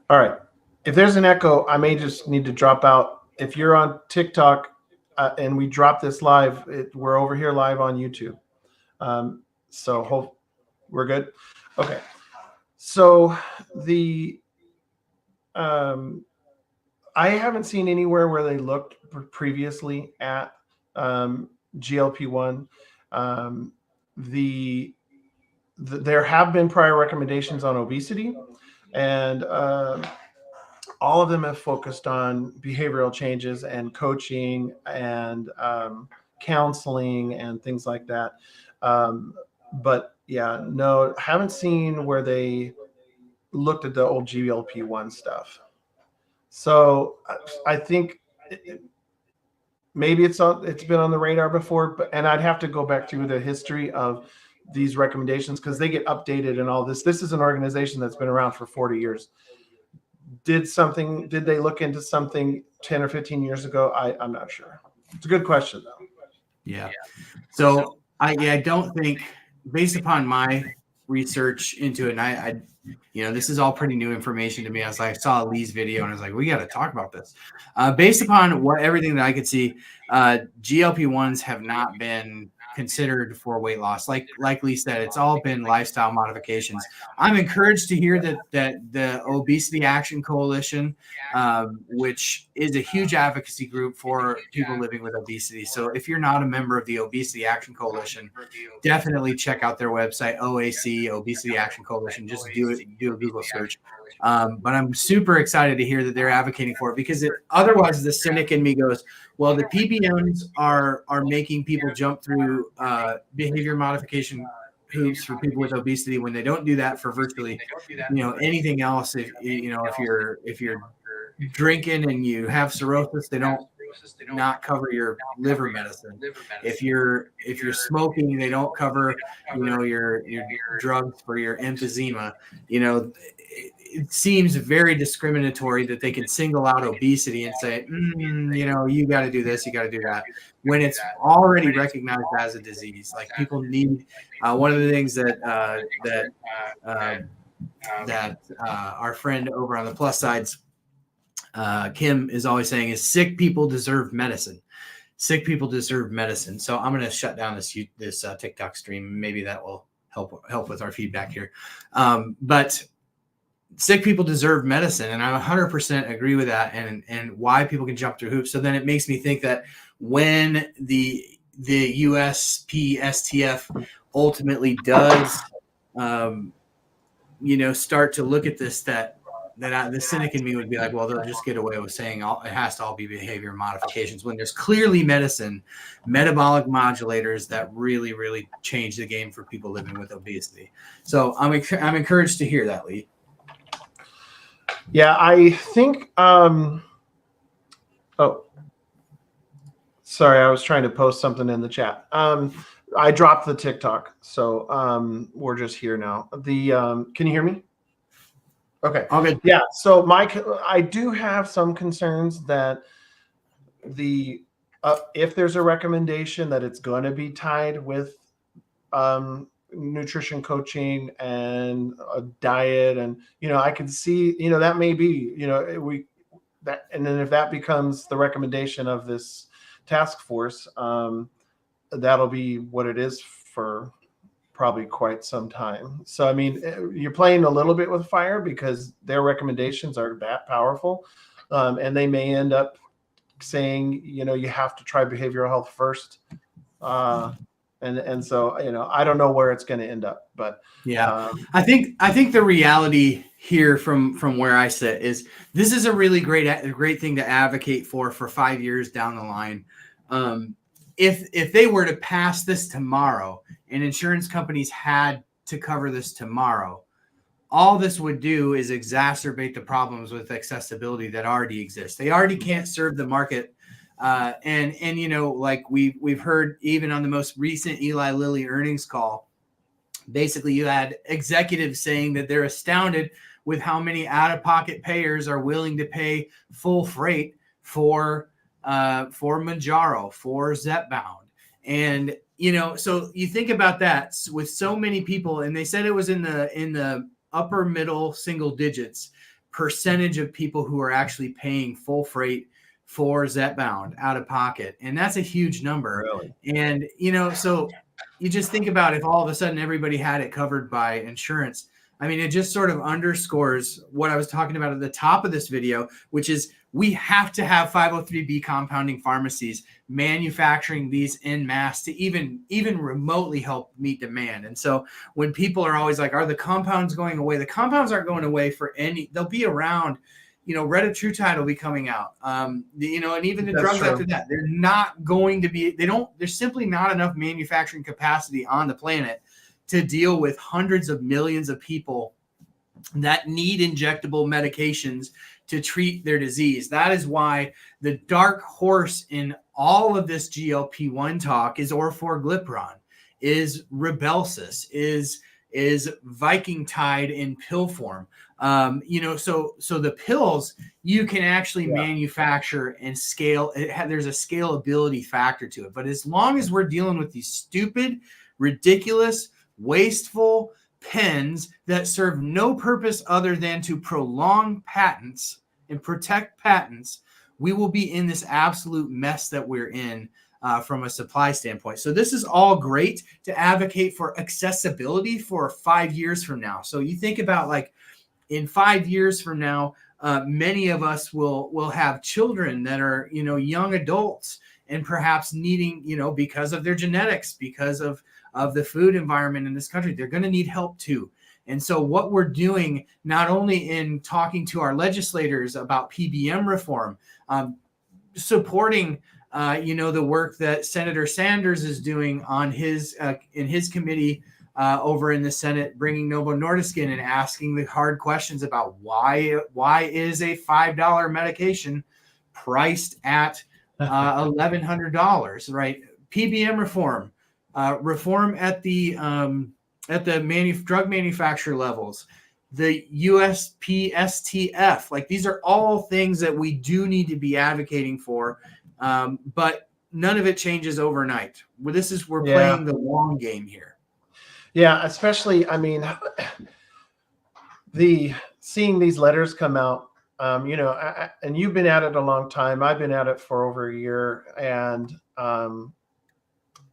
D: All right. If there's an echo, I may just need to drop out. If you're on TikTok and we drop this live, we're over here live on YouTube. So hope we're good. Okay. So I haven't seen anywhere where they looked previously at GLP-1. There have been prior recommendations on obesity, and all of them have focused on behavioral changes and coaching and counseling and things like that. But yeah, no, haven't seen where they looked at the old GLP-1 stuff. So I think maybe it's been on the radar before, and I'd have to go back through the history of these recommendations because they get updated and all this. This is an organization that's been around for 40 years. Did they look into something 10 or 15 years ago? I'm not sure. It's a good question though.
C: Yeah. So I don't think, based upon my research into it, and I this is all pretty new information to me. I saw Lee's video and I was like, we got to talk about this. Based upon everything that I could see, GLP-1s have not been considered for weight loss. Like Lee said, it's all been lifestyle modifications. I'm encouraged to hear that the Obesity Action Coalition, which is a huge advocacy group for people living with obesity. So if you're not a member of the Obesity Action Coalition, definitely check out their website, OAC, Obesity Action Coalition. Just do a Google search. But I'm super excited to hear that they're advocating for it, because otherwise the cynic in me goes, well, the PBMs are making people jump through behavior modification hoops for people with obesity when they don't do that for virtually anything else. If you're drinking and you have cirrhosis, they don't not cover your liver medicine. If you're smoking, they don't cover your drugs for your emphysema. It seems very discriminatory that they can single out obesity and say, you got to do this, you got to do that, when it's already recognized as a disease. Like, people need one of the things that our friend over on the plus sides, Kim, is always saying is sick people deserve medicine. Sick people deserve medicine. So I'm going to shut down this TikTok stream. Maybe that will help with our feedback here. But sick people deserve medicine, and I 100% agree with that, and why people can jump through hoops. So then it makes me think that when the USPSTF ultimately does, start to look at this, the cynic in me would be like, well, they'll just get away with saying it has to all be behavior modifications, when there's clearly metabolic modulators that really, really change the game for people living with obesity. So I'm encouraged to hear that, Lee.
D: Yeah, I think. Oh, sorry, I was trying to post something in the chat. I dropped the TikTok, so we're just here now. Can you hear me? Okay.
C: Okay.
D: Yeah. So I do have some concerns that if there's a recommendation that it's going to be tied with nutrition coaching and a diet, and I can see that may be and then if that becomes the recommendation of this task force, that'll be what it is for probably quite some time. So I mean, you're playing a little bit with fire because their recommendations are that powerful, and they may end up saying you have to try behavioral health first. And so I don't know where it's going to end up, but
C: yeah, I think the reality here from where I sit is this is a really great thing to advocate for 5 years down the line. If they were to pass this tomorrow and insurance companies had to cover this tomorrow, all this would do is exacerbate the problems with accessibility that already exist. They already can't serve the market. And like we've heard even on the most recent Eli Lilly earnings call, basically you had executives saying that they're astounded with how many out-of-pocket payers are willing to pay full freight for MOUNJARO, for Zepbound. And so you think about that with so many people, and they said it was in the upper middle single digits percentage of people who are actually paying full freight for Zepbound out of pocket. And that's a huge number.
D: Really?
C: And, so you just think about if all of a sudden everybody had it covered by insurance. I mean, it just sort of underscores what I was talking about at the top of this video, which is we have to have 503B compounding pharmacies manufacturing these en masse to even remotely help meet demand. And so when people are always like, are the compounds going away? The compounds aren't going away they'll be around. Retatrutide will be coming out. And even the drugs after that, they're not going to be, there's simply not enough manufacturing capacity on the planet to deal with hundreds of millions of people that need injectable medications to treat their disease. That is why the dark horse in all of this GLP-1 talk is orforglipron, is Rybelsus, is Viking Tide in pill form. So the pills you can actually manufacture and scale. There's a scalability factor to it. But as long as we're dealing with these stupid, ridiculous, wasteful pens that serve no purpose other than to prolong patents and protect patents, we will be in this absolute mess that we're in from a supply standpoint. So this is all great to advocate for accessibility for 5 years from now. So you think about like in 5 years from now, many of us will have children that are, young adults and perhaps needing, because of their genetics, because of the food environment in this country, they're going to need help too. And so what we're doing, not only in talking to our legislators about PBM reform, supporting, the work that Senator Sanders is doing on in his committee over in the Senate, bringing Novo Nordisk in and asking the hard questions about why is a $5 medication priced at $1,100, right? PBM reform, reform at the drug manufacturer levels, the USPSTF. Like these are all things that we do need to be advocating for, but none of it changes overnight. We're playing the long game here.
D: Yeah, especially, I mean, seeing these letters come out, and you've been at it a long time. I've been at it for over a year, and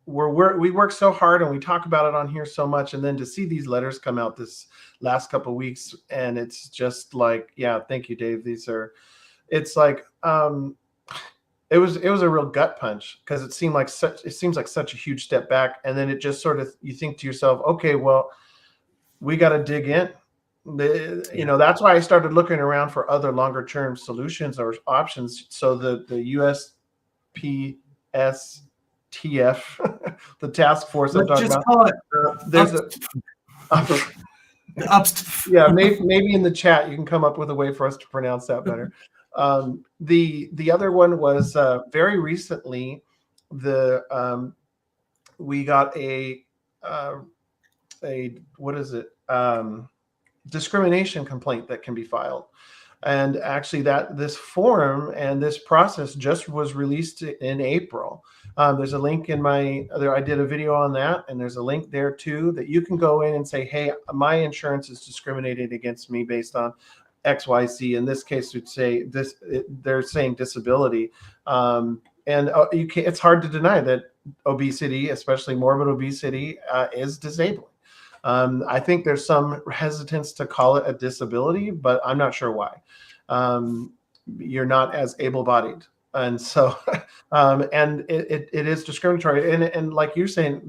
D: we work so hard and we talk about it on here so much, and then to see these letters come out this last couple of weeks, and it's just like, yeah, thank you, Dave. It's like, it was a real gut punch, because it seems like such a huge step back, and then it just sort of, you think to yourself, okay, well, we got to dig in. You know, that's why I started looking around for other longer term solutions or options. So the USPSTF, the task force I'm talking about,
C: call it
D: there's yeah, maybe in the chat you can come up with a way for us to pronounce that better. The other one was very recently, we got a what is it, discrimination complaint that can be filed. And actually this form and this process just was released in April. There's a link in I did a video on that, and there's a link there too that you can go in and say, hey, my insurance is discriminated against me based on XYZ. In this case, would say they're saying disability. It's hard to deny that obesity, especially morbid obesity, is disabling. I think there's some hesitance to call it a disability, but I'm not sure why. You're not as able-bodied, and so and it is discriminatory. And like you're saying,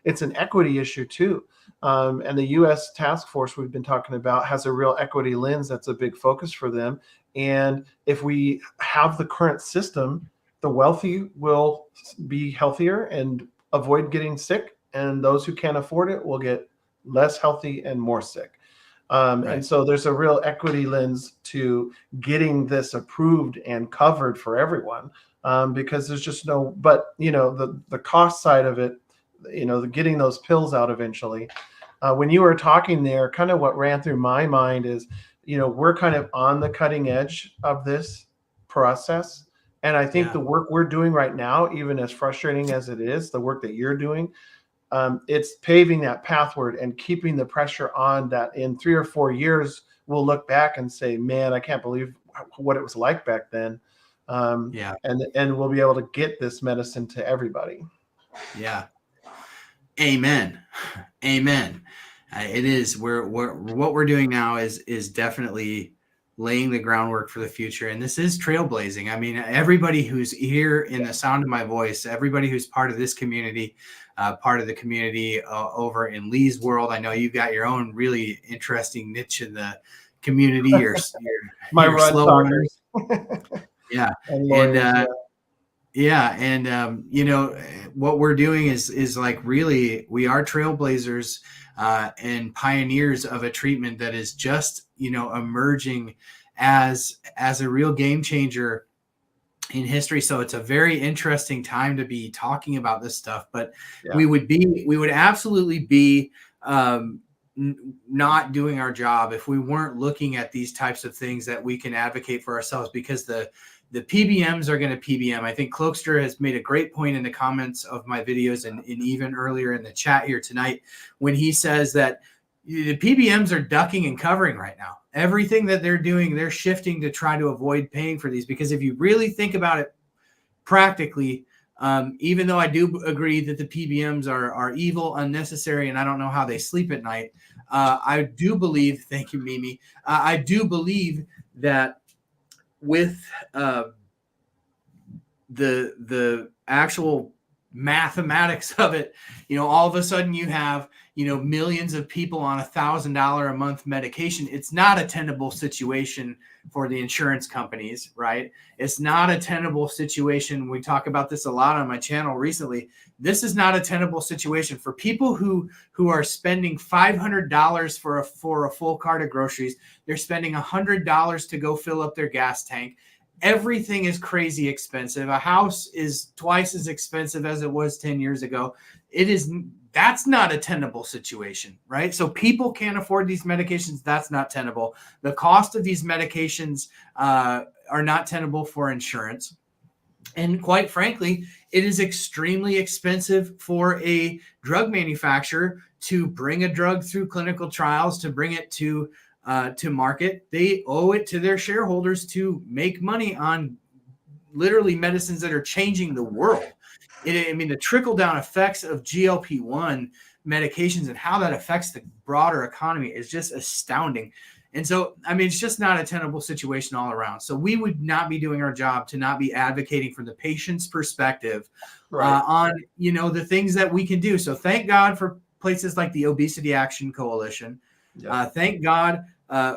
D: it's an equity issue too. And the U.S. task force we've been talking about has a real equity lens. That's a big focus for them. And if we have the current system, the wealthy will be healthier and avoid getting sick, and those who can't afford it will get less healthy and more sick. Right. And so there's a real equity lens to getting this approved and covered for everyone, because there's just but you know, the cost side of it, you know, getting those pills out eventually. When you were talking there, kind of what ran through my mind is, you know, we're kind of on the cutting edge of this process. And I think the work we're doing right now, even as frustrating as it is, the work that you're doing, it's paving that pathward and keeping the pressure on that. In 3 or 4 years, we'll look back and say, man, I can't believe what it was like back then. And we'll be able to get this medicine to everybody.
C: Yeah. Amen. Amen. It is. What we're doing now is definitely laying the groundwork for the future. And this is trailblazing. I mean, everybody who's here in the sound of my voice, everybody who's part of this community, part of the community over in Lee's world. I know you've got your own really interesting niche in the community. Your slow runners. Yeah. And you know, what we're doing is like, really, we are trailblazers and pioneers of a treatment that is just, you know, emerging as a real game changer in history. So it's a very interesting time to be talking about this stuff, but we would absolutely be not doing our job if we weren't looking at these types of things that we can advocate for ourselves, because the PBMs are going to PBM. I think Cloakster has made a great point in the comments of my videos and even earlier in the chat here tonight, when he says that the PBMs are ducking and covering right now. Everything that they're doing, they're shifting to try to avoid paying for these, because if you really think about it practically, even though I do agree that the PBMs are evil, unnecessary, and I don't know how they sleep at night, I do believe, thank you, Mimi, I do believe that with the actual mathematics of it, you know, all of a sudden you have, you know, millions of people on $1,000 a month medication. It's not a tenable situation for the insurance companies, right? It's not a tenable situation. We talk about this a lot on my channel recently. This is not a tenable situation for people who are spending $500 for a full cart of groceries. They're spending $100 to go fill up their gas tank. Everything is crazy expensive. A house is twice as expensive as it was 10 years ago. That's not a tenable situation, right? So people can't afford these medications. That's not tenable. The cost of these medications are not tenable for insurance. And quite frankly, it is extremely expensive for a drug manufacturer to bring a drug through clinical trials, to bring it to market. They owe it to their shareholders to make money on literally medicines that are changing the world. I mean, the trickle down effects of GLP-1 medications and how that affects the broader economy is just astounding. And so, I mean, it's just not a tenable situation all around. So we would not be doing our job to not be advocating from the patient's perspective on, you know, the things that we can do. So thank God for places like the Obesity Action Coalition. Thank God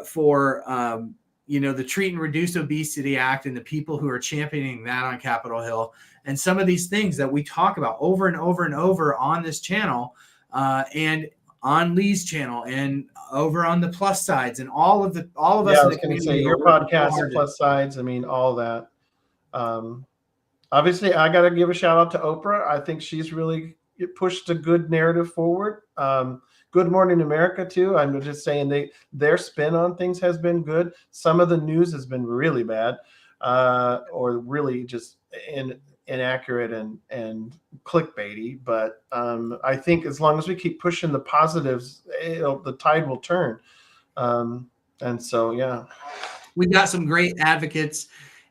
C: for, you know, the Treat and Reduce Obesity Act and the people who are championing that on Capitol Hill. And some of these things that we talk about over and over and over on this channel and on Lee's channel and over on the Plus Sides and all of us.
D: I was going to say your podcast, Plus Sides. I mean, all that. Obviously, I got to give a shout out to Oprah. I think she's really pushed a good narrative forward. Good Morning America too. I'm just saying their spin on things has been good. Some of the news has been really bad, or really just inaccurate and clickbaity. But I think as long as we keep pushing the positives, the tide will turn. And so, yeah,
C: we've got some great advocates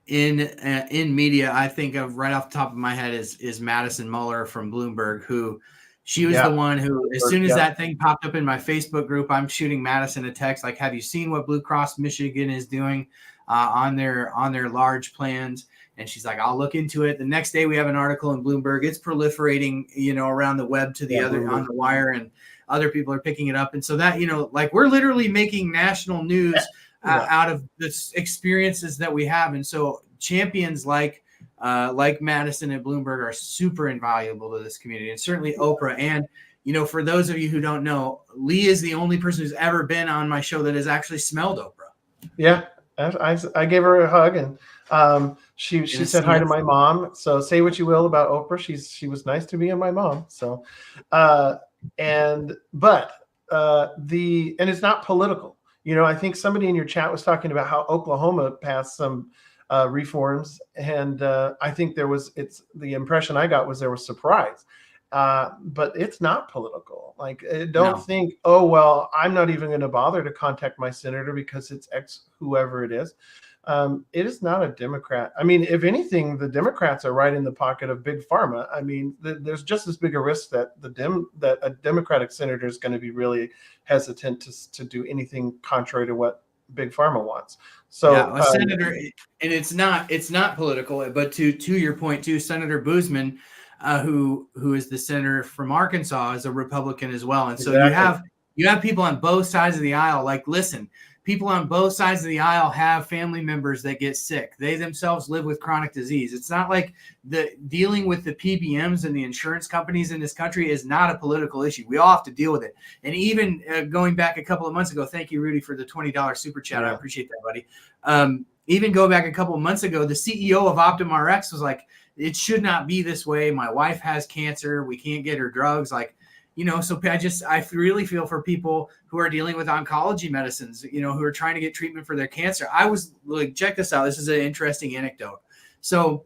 C: in media. I think of right off the top of my head is Madison Muller from Bloomberg, who she was the one who, as soon as that thing popped up in my Facebook group, I'm shooting Madison a text like, have you seen what Blue Cross Michigan is doing on their large plans? And she's like, I'll look into it. The next day we have an article in Bloomberg. It's proliferating, you know, around the web to the other Bloomberg. On the wire, and other people are picking it up. And so that, you know, like we're literally making national news out of the experiences that we have. And so champions like Madison and Bloomberg are super invaluable to this community, and certainly Oprah. And, you know, for those of you who don't know, Lee is the only person who's ever been on my show that has actually smelled Oprah.
D: Yeah. I gave her a hug, and she said hi to my mom. So say what you will about Oprah. She was nice to me and my mom. So, and it's not political. You know, I think somebody in your chat was talking about how Oklahoma passed some reforms, and I think the impression I got was there was surprise, but it's not political. Like, don't think, oh well, I'm not even going to bother to contact my senator because it's X whoever it is. It is not a Democrat. I mean, if anything, the Democrats are right in the pocket of big pharma. I mean, there's just as big a risk that that a Democratic senator is going to be really hesitant to do anything contrary to what big pharma wants. So
C: a senator, and it's not political, but to your point too, Senator Boozman, who is the senator from Arkansas, is a Republican as well. And so you have people on both sides of the aisle. Like, listen, people on both sides of the aisle have family members that get sick. They themselves live with chronic disease. It's not like dealing with the PBMs and the insurance companies in this country is not a political issue. We all have to deal with it. And even going back a couple of months ago, thank you, Rudy, for the $20 super chat. I appreciate that, buddy. Even go back a couple of months ago, the CEO of OptumRx was like, it should not be this way. My wife has cancer. We can't get her drugs. Like, you know, so I really feel for people who are dealing with oncology medicines, you know, who are trying to get treatment for their cancer. I was like, check this out. This is an interesting anecdote. So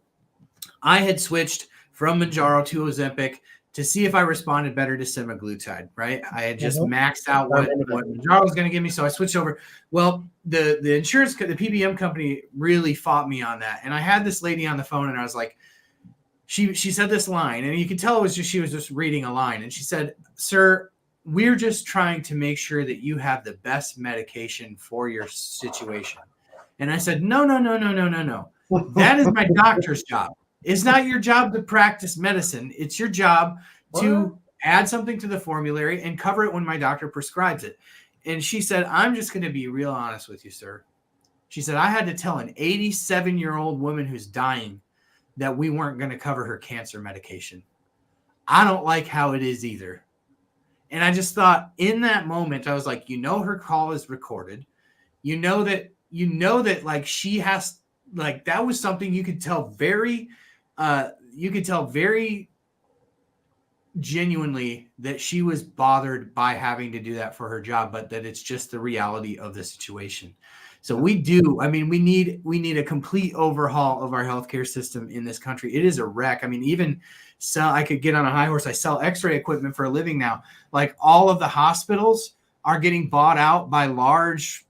C: I had switched from MOUNJARO to Ozempic to see if I responded better to semaglutide, right? I had just maxed out what MOUNJARO was going to give me. So I switched over. Well, the insurance, the PBM company really fought me on that. And I had this lady on the phone, and I was like, she said this line, and you could tell she was just reading a line. And she said, sir, we're just trying to make sure that you have the best medication for your situation. And I said, no. That is my doctor's job. It's not your job to practice medicine. It's your job to add something to the formulary and cover it when my doctor prescribes it. And she said, I'm just going to be real honest with you, sir. She said, I had to tell an 87-year-old woman who's dying that we weren't going to cover her cancer medication. I don't like how it is either. And I just thought in that moment, I was like, you know, her call is recorded. You know that like she has, like, that was something you could tell very genuinely that she was bothered by having to do that for her job, but that it's just the reality of the situation. So we need a complete overhaul of our healthcare system in this country. It is a wreck. I mean, even I could get on a high horse. I sell x-ray equipment for a living now. Like, all of the hospitals are getting bought out by large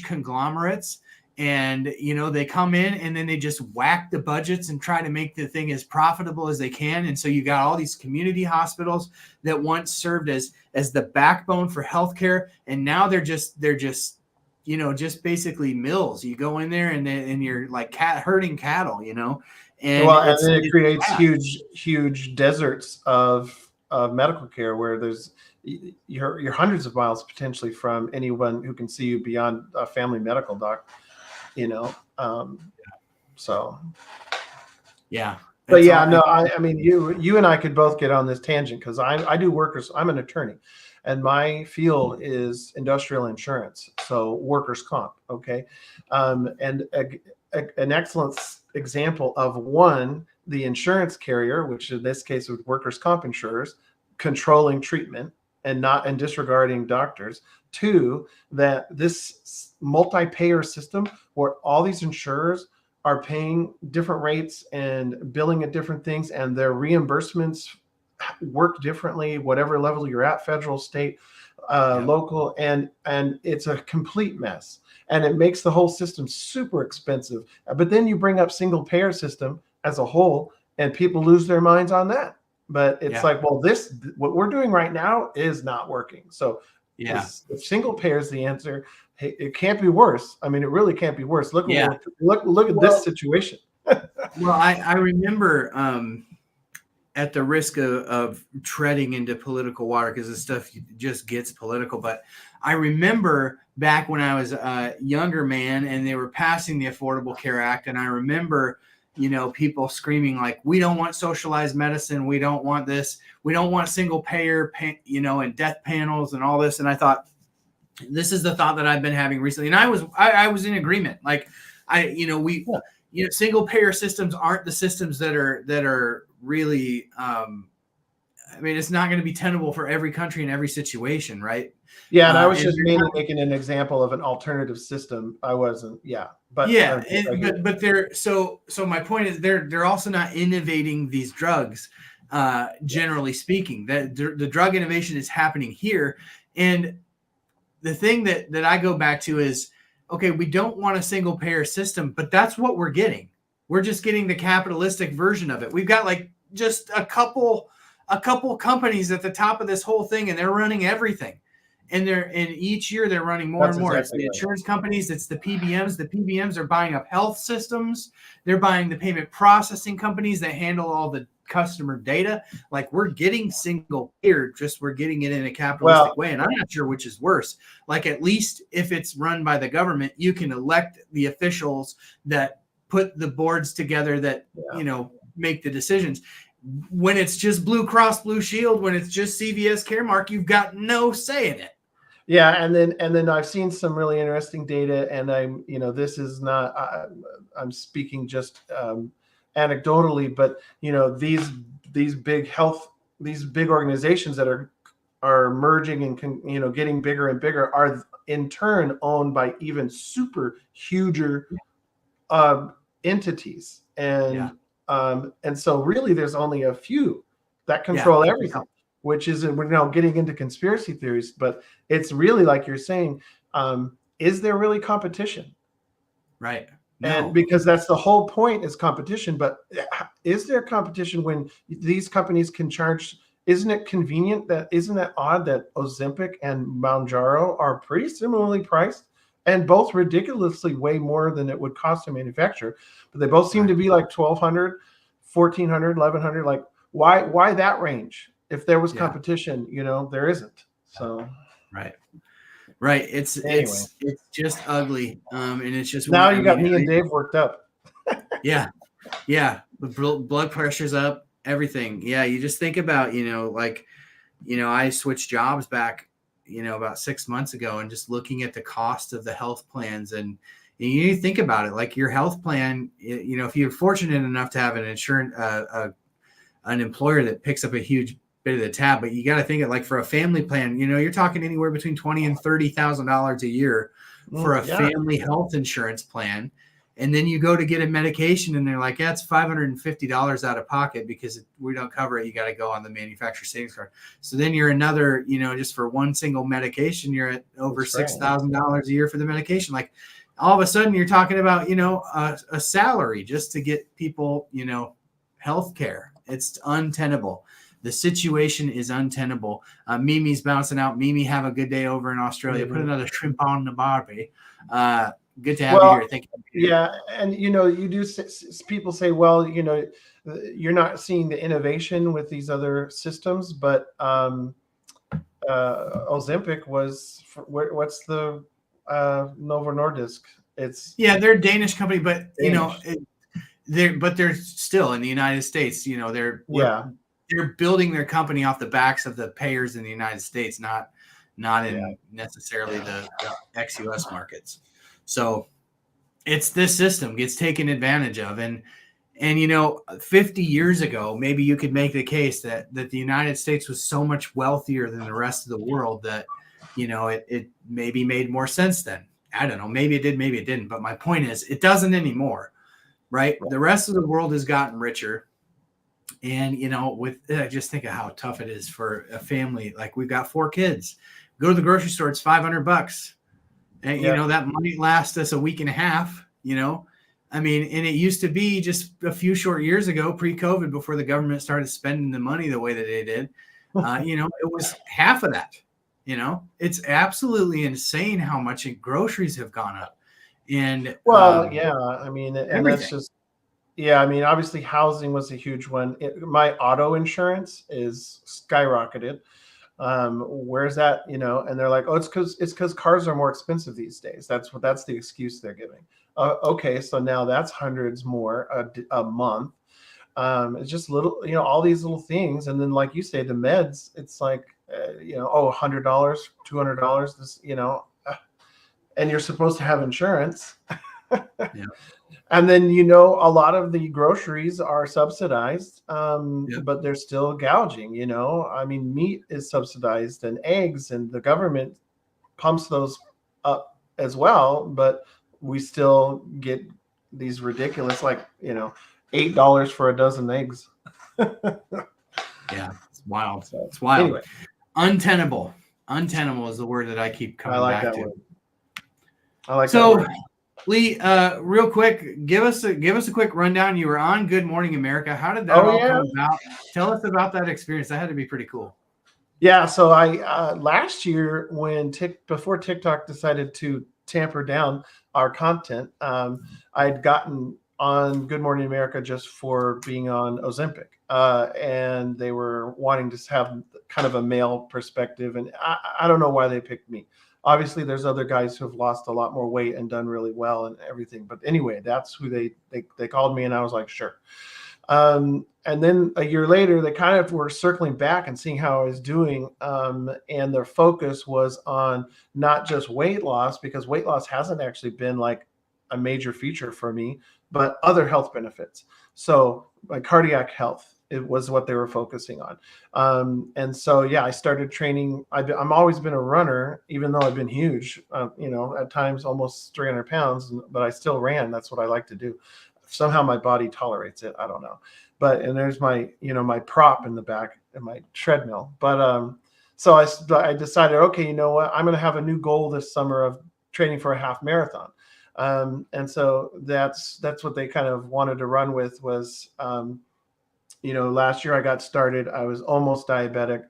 C: conglomerates. And, they come in and then they just whack the budgets and try to make the thing as profitable as they can. And so you got all these community hospitals that once served as the backbone for healthcare. And now they're just just basically mills. You go in there and you're like herding cattle, and
D: then it creates huge deserts of medical care where you're hundreds of miles potentially from anyone who can see you beyond a family medical doc. So
C: yeah,
D: but yeah, no, I mean, you and I could both get on this tangent because I do workers. I'm an attorney, and my field is industrial insurance, so workers' comp. Okay, and an excellent example of the insurance carrier, which in this case with workers' comp insurers, controlling treatment and disregarding doctors. Two, that this multi-payer system where all these insurers are paying different rates and billing at different things, and their reimbursements work differently, whatever level you're at, federal, state, local, and it's a complete mess. And it makes the whole system super expensive. But then you bring up single payer system as a whole, and people lose their minds on that. But it's like, well, what we're doing right now is not working. So if single payer is the answer, hey, it can't be worse. I mean, it really can't be worse. Look at this situation.
C: Well, I remember at the risk of treading into political water, because this stuff just gets political, but I remember back when I was a younger man and they were passing the Affordable Care Act, and I remember people screaming like, we don't want socialized medicine. We don't want this. We don't want single payer, and death panels and all this. And I thought, this is the thought that I've been having recently. And I was in agreement. Like single payer systems aren't the systems that are really, I mean, it's not going to be tenable for every country in every situation. Right.
D: Yeah. And I was just mainly making an example of an alternative system. I wasn't. Yeah. But
C: but they're so my point is they're also not innovating these drugs, generally speaking. That the drug innovation is happening here, and the thing that I go back to is, okay, we don't want a single payer system, but that's what we're getting. We're just getting the capitalistic version of it. We've got like just a couple companies at the top of this whole thing, and they're running everything. And each year they're running more and more. Exactly, it's the insurance companies, it's the PBMs. The PBMs are buying up health systems. They're buying the payment processing companies that handle all the customer data. Like, we're getting single payer, just we're getting it in a capitalistic way. And I'm not sure which is worse. Like, at least if it's run by the government, you can elect the officials that put the boards together that, make the decisions. When it's just Blue Cross Blue Shield, when it's just CVS Caremark, you've got no say in it.
D: Yeah, and then I've seen some really interesting data, and this is not I'm speaking just anecdotally, but these big organizations that are merging and getting bigger and bigger are in turn owned by even super huger entities, and so really there's only a few that control everything. Which is, we're now getting into conspiracy theories, but it's really like you're saying, is there really competition?
C: Right.
D: No. And because that's the whole point, is competition. But is there competition when these companies can charge? Isn't it convenient isn't that odd that Ozempic and MOUNJARO are pretty similarly priced and both ridiculously way more than it would cost to manufacture, but they both seem to be like $1,200, $1,400, $1,100. Like, why that range? If there was competition, there isn't. So
C: right. It's just ugly. And it's just
D: now you got me and Dave worked up.
C: Yeah. The blood pressure's up, everything. Yeah. You just think about, I switched jobs back, about 6 months ago, and just looking at the cost of the health plans, and you think about it, like your health plan, if you're fortunate enough to have an insurance, an employer that picks up a huge bit of the tab, but you got to think of, like, for a family plan, you're talking anywhere between $20,000 and $30,000 a year for a family health insurance plan. And then you go to get a medication and they're like, yeah, it's $550 out of pocket because we don't cover it. You got to go on the manufacturer savings card. So then you're another, just for one single medication, you're at over $6,000 a year for the medication. Like, all of a sudden you're talking about, a salary just to get people, health care. It's untenable. The situation is untenable. Mimi's bouncing out. Mimi, have a good day over in Australia. Put another shrimp on the barbie. Good to have you here. Thank you.
D: Yeah. And, you do, people say, well, you're not seeing the innovation with these other systems, but Ozempic was, what's the Novo Nordisk?
C: They're a Danish company, but
D: Danish.
C: they're still in the United States. They're building their company off the backs of the payers in the United States, not in necessarily the ex-US markets. So it's this system gets taken advantage of. And 50 years ago, maybe you could make the case that the United States was so much wealthier than the rest of the world that, it maybe made more sense then. I don't know. Maybe it did, maybe it didn't. But my point is, it doesn't anymore, right? The rest of the world has gotten richer. And, just think of how tough it is for a family. Like, we've got 4 kids. Go to the grocery store, it's $500. And, that might last us a week and a half, I mean, and it used to be just a few short years ago, pre-COVID, before the government started spending the money the way that they did, it was half of that. It's absolutely insane how much groceries have gone up. And
D: I mean, and
C: everything.
D: that's just, I mean, obviously housing was a huge one. My auto insurance is skyrocketed. Where's that? And they're like, oh, it's because cars are more expensive these days. That's the excuse they're giving. Okay, so now that's hundreds more a month. It's just little, all these little things. And then, like you say, the meds, it's like, $100, $200, this, and you're supposed to have insurance. And then, a lot of the groceries are subsidized, but they're still gouging, I mean, meat is subsidized and eggs, and the government pumps those up as well, but we still get these ridiculous, like, $8 for a dozen eggs.
C: It's wild. It's wild. Anyway. Untenable. Untenable is the word that I keep coming back to. Word.
D: I like that word.
C: Lee, real quick, give us a quick rundown. You were on Good Morning America. How did that all come about? Tell us about that experience. That had to be pretty cool.
D: Yeah. So I last year, before TikTok decided to tamper down our content, I'd gotten on Good Morning America just for being on Ozempic, and they were wanting to have kind of a male perspective, and I don't know why they picked me. Obviously, there's other guys who have lost a lot more weight and done really well and everything. But anyway, that's who they called me, and I was like, sure. And then a year later, they kind of were circling back and seeing how I was doing. And their focus was on not just weight loss, because weight loss hasn't actually been like a major feature for me, but other health benefits. So like cardiac health, it was what they were focusing on. And so, I started training. I'm always been a runner, even though I've been huge, at times almost 300 pounds, but I still ran. That's what I like to do. Somehow my body tolerates it. I don't know. And there's my, my prop in the back and my treadmill. But so I decided, okay, you know what? I'm going to have a new goal this summer of training for a half marathon. And so that's what they kind of wanted to run with was, last year I got started. I was almost diabetic,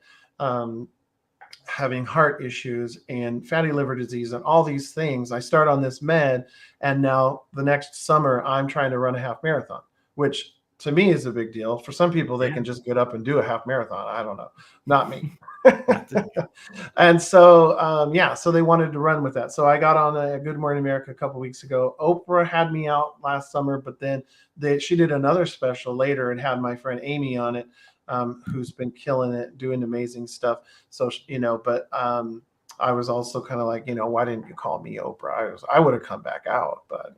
D: having heart issues and fatty liver disease and all these things. I start on this med, and now the next summer I'm trying to run a half marathon, which to me is a big deal. For some people, they can just get up and do a half marathon. I don't know, not me. And so, so they wanted to run with that. So I got on a Good Morning America a couple of weeks ago. Oprah had me out last summer, but then she did another special later and had my friend Amy on it, who's been killing it, doing amazing stuff. So, but I was also kind of like, why didn't you call me Oprah? I would have come back out, but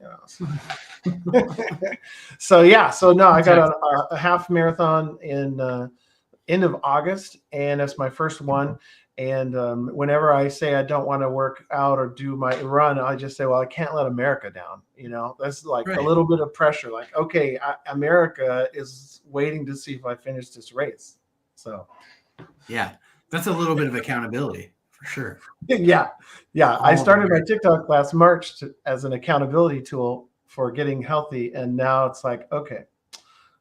D: So I got a half marathon in end of August, and that's my first one. And whenever I say I don't want to work out or do my run, I just say, well, I can't let America down. That's like a little bit of pressure. Like, okay, America is waiting to see if I finish this race. So,
C: that's a little bit of accountability for for sure.
D: Yeah. I
C: All
D: started my
C: the
D: TikTok last March as an accountability tool for getting healthy. And now it's like, okay,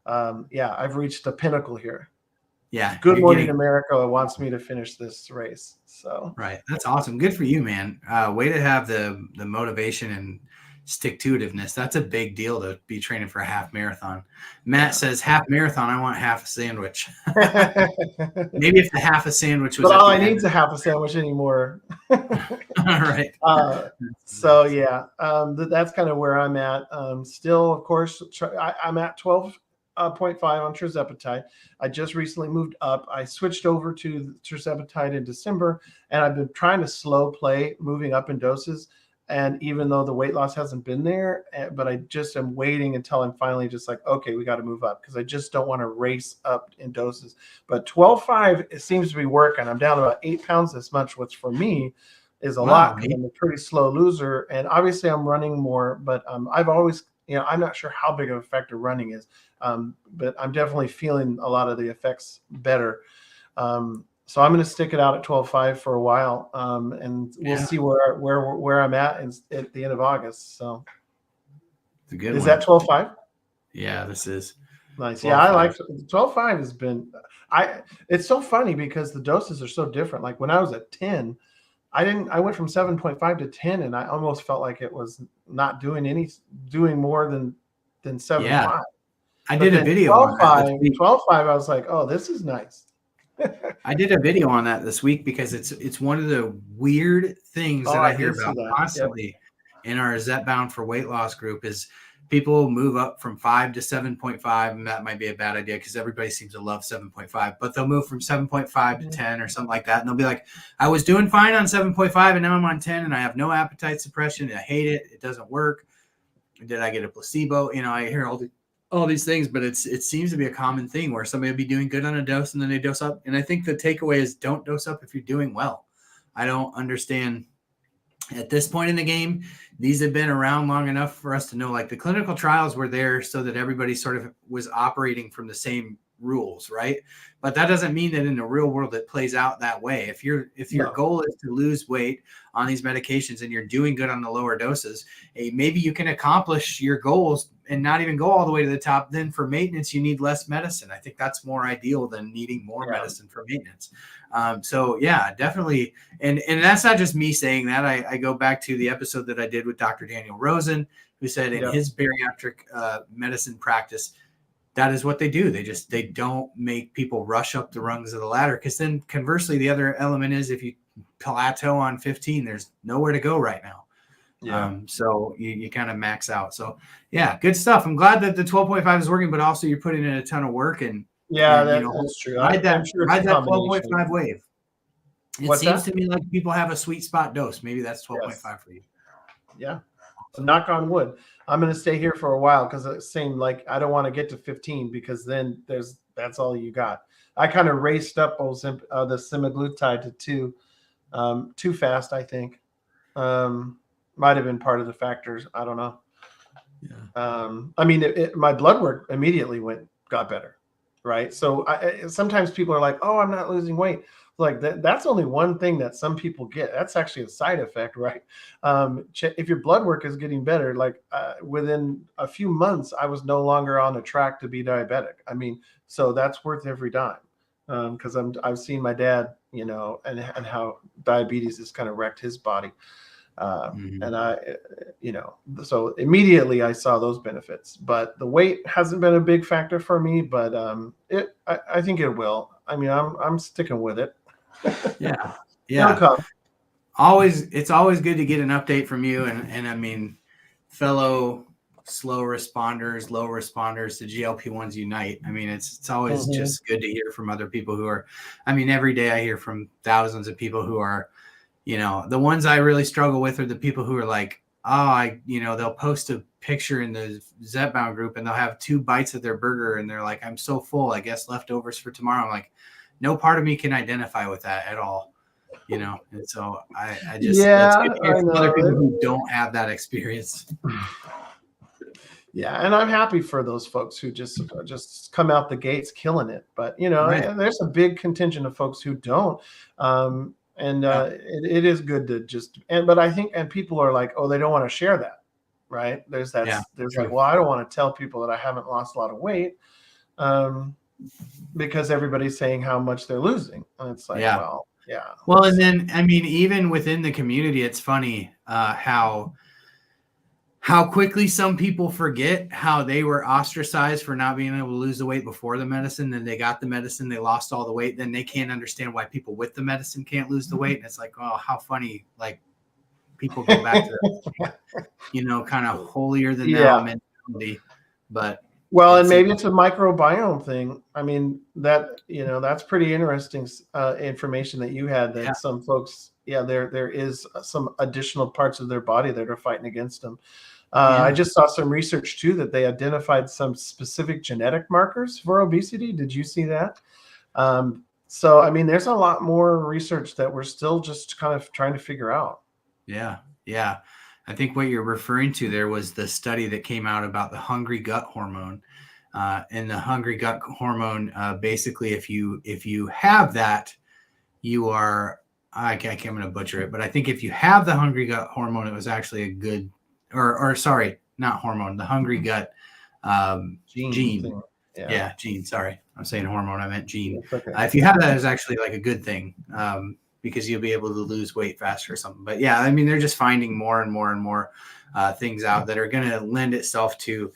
D: I've reached a pinnacle here.
C: yeah,
D: Good
C: you're
D: Morning
C: getting
D: America wants me to finish this race. So
C: right. That's awesome. Good for you, man. Way to have the motivation and stick to itiveness. That's a big deal to be training for a half marathon. Matt says half marathon. I want half a sandwich. Maybe if the half a sandwich was
D: but
C: at
D: all
C: the
D: I need
C: end.
D: is a half a sandwich anymore.
C: All right.
D: So yeah, that's kind of where I'm at. Still, of course, I'm at 12.5 on tirzepatide. I just recently moved up. I switched over to tirzepatide in December, and I've been trying to slow play moving up in doses. And even though the weight loss hasn't been there, but I just am waiting until I'm finally just like, okay, we got to move up, because I just don't want to race up in doses. But 12.5, it seems to be working. I'm down about 8 pounds this much, which for me is a lot, because I'm a pretty slow loser. And obviously I'm running more, but I've always, I'm not sure how big of a factor running is, but I'm definitely feeling a lot of the effects better. So I'm going to stick it out at 12.5 for a while, and we'll see where I'm at the end of August. So
C: it's a good
D: is
C: one.
D: that 12.5?
C: Yeah, this is
D: nice. Yeah, I like 12.5 has been. It's so funny because the doses are so different. Like when I was at 10, I went from 7.5 to 10, and I almost felt like it was not doing more than 7.5.
C: Yeah, I did a video
D: 12.5.
C: on that.
D: 12.5. I was like, oh, this is nice.
C: I did a video on that this week because it's one of the weird things that I hear about constantly in our Zepbound for weight loss group is people move up from 5 to 7.5, and that might be a bad idea because everybody seems to love 7.5, but they'll move from 7.5 to 10 or something like that, and they'll be like, I was doing fine on 7.5 and now I'm on 10 and I have no appetite suppression and I hate it. It doesn't work. Did I get a placebo? I hear all these things, but it seems to be a common thing where somebody will be doing good on a dose and then they dose up. And I think the takeaway is don't dose up if you're doing well. I don't understand at this point in the game. These have been around long enough for us to know, like, the clinical trials were there so that everybody sort of was operating from the same rules, right? But that doesn't mean that in the real world it plays out that way. If your goal is to lose weight on these medications and you're doing good on the lower doses, maybe you can accomplish your goals and not even go all the way to the top. Then for maintenance, you need less medicine. I think that's more ideal than needing more medicine for maintenance. So yeah, definitely. And that's not just me saying that. I go back to the episode that I did with Dr. Daniel Rosen, who said in his bariatric medicine practice, that is what they do. They don't make people rush up the rungs of the ladder, because then conversely, the other element is if you plateau on 15, there's nowhere to go right now. So you kind of max out. So yeah, good stuff. I'm glad that the 12.5 is working, but also you're putting in a ton of work and
D: that's true.
C: Ride that 12.5 wave. It seems to me like people have a sweet spot dose. Maybe that's 12.5 for you.
D: Yeah. So knock on wood. I'm going to stay here for a while because it seemed like I don't want to get to 15, because then that's all you got. I kind of raced up the semaglutide to 2 too fast, I think. Might have been part of the factors. I don't know. Yeah. I mean, my blood work immediately got better, right? So sometimes people are like, "Oh, I'm not losing weight." Like that's only one thing that some people get. That's actually a side effect, right? If your blood work is getting better, like within a few months, I was no longer on a track to be diabetic. I mean, so that's worth every dime, because I've seen my dad, and how diabetes has kind of wrecked his body. And so immediately I saw those benefits, but the weight hasn't been a big factor for me, but I think it will. I mean, I'm sticking with it.
C: Yeah. It's always good to get an update from you, and I mean, fellow low responders to GLP-1s unite. I mean, it's always just good to hear from other people who are, I mean, every day I hear from thousands of people who are, the ones I really struggle with are the people who are like, they'll post a picture in the Zepbound group and they'll have 2 bites of their burger and they're like, I'm so full, I guess leftovers for tomorrow. I'm like, no part of me can identify with that at all, and so I just, that's good to hear from other people who don't have that experience.
D: Yeah, and I'm happy for those folks who just come out the gates killing it. But there's a big contingent of folks who don't. And it is good to just, but I think, and people are like, oh, they don't want to share that, right? There's like, well, I don't want to tell people that I haven't lost a lot of weight, because everybody's saying how much they're losing. And it's like, well, yeah.
C: Well, and then, I mean, even within the community, it's funny how quickly some people forget how they were ostracized for not being able to lose the weight before the medicine. Then they got the medicine, they lost all the weight. Then they can't understand why people with the medicine can't lose the weight. And it's like, oh, how funny. Like, people go back to, kind of holier than thou mentality. But
D: well, and maybe it's a microbiome thing. I mean, that's pretty interesting information that you had, that some folks, there is some additional parts of their body that are fighting against them. I just saw some research too that they identified some specific genetic markers for obesity. Did you see that? So, I mean, there's a lot more research that we're still just kind of trying to figure out.
C: Yeah. Yeah. I think what you're referring to there was the study that came out about the hungry gut hormone. And the hungry gut hormone, basically, if you have that, you are, I'm going to butcher it, but I think if you have the hungry gut hormone, it was actually a good, or sorry, not hormone, the hungry gut gene. Gene. Sorry, I'm saying hormone. I meant gene.
D: Okay.
C: If you have that, it's actually like a good thing, because you'll be able to lose weight faster or something. But yeah, I mean, they're just finding more and more and more things out that are going to lend itself to,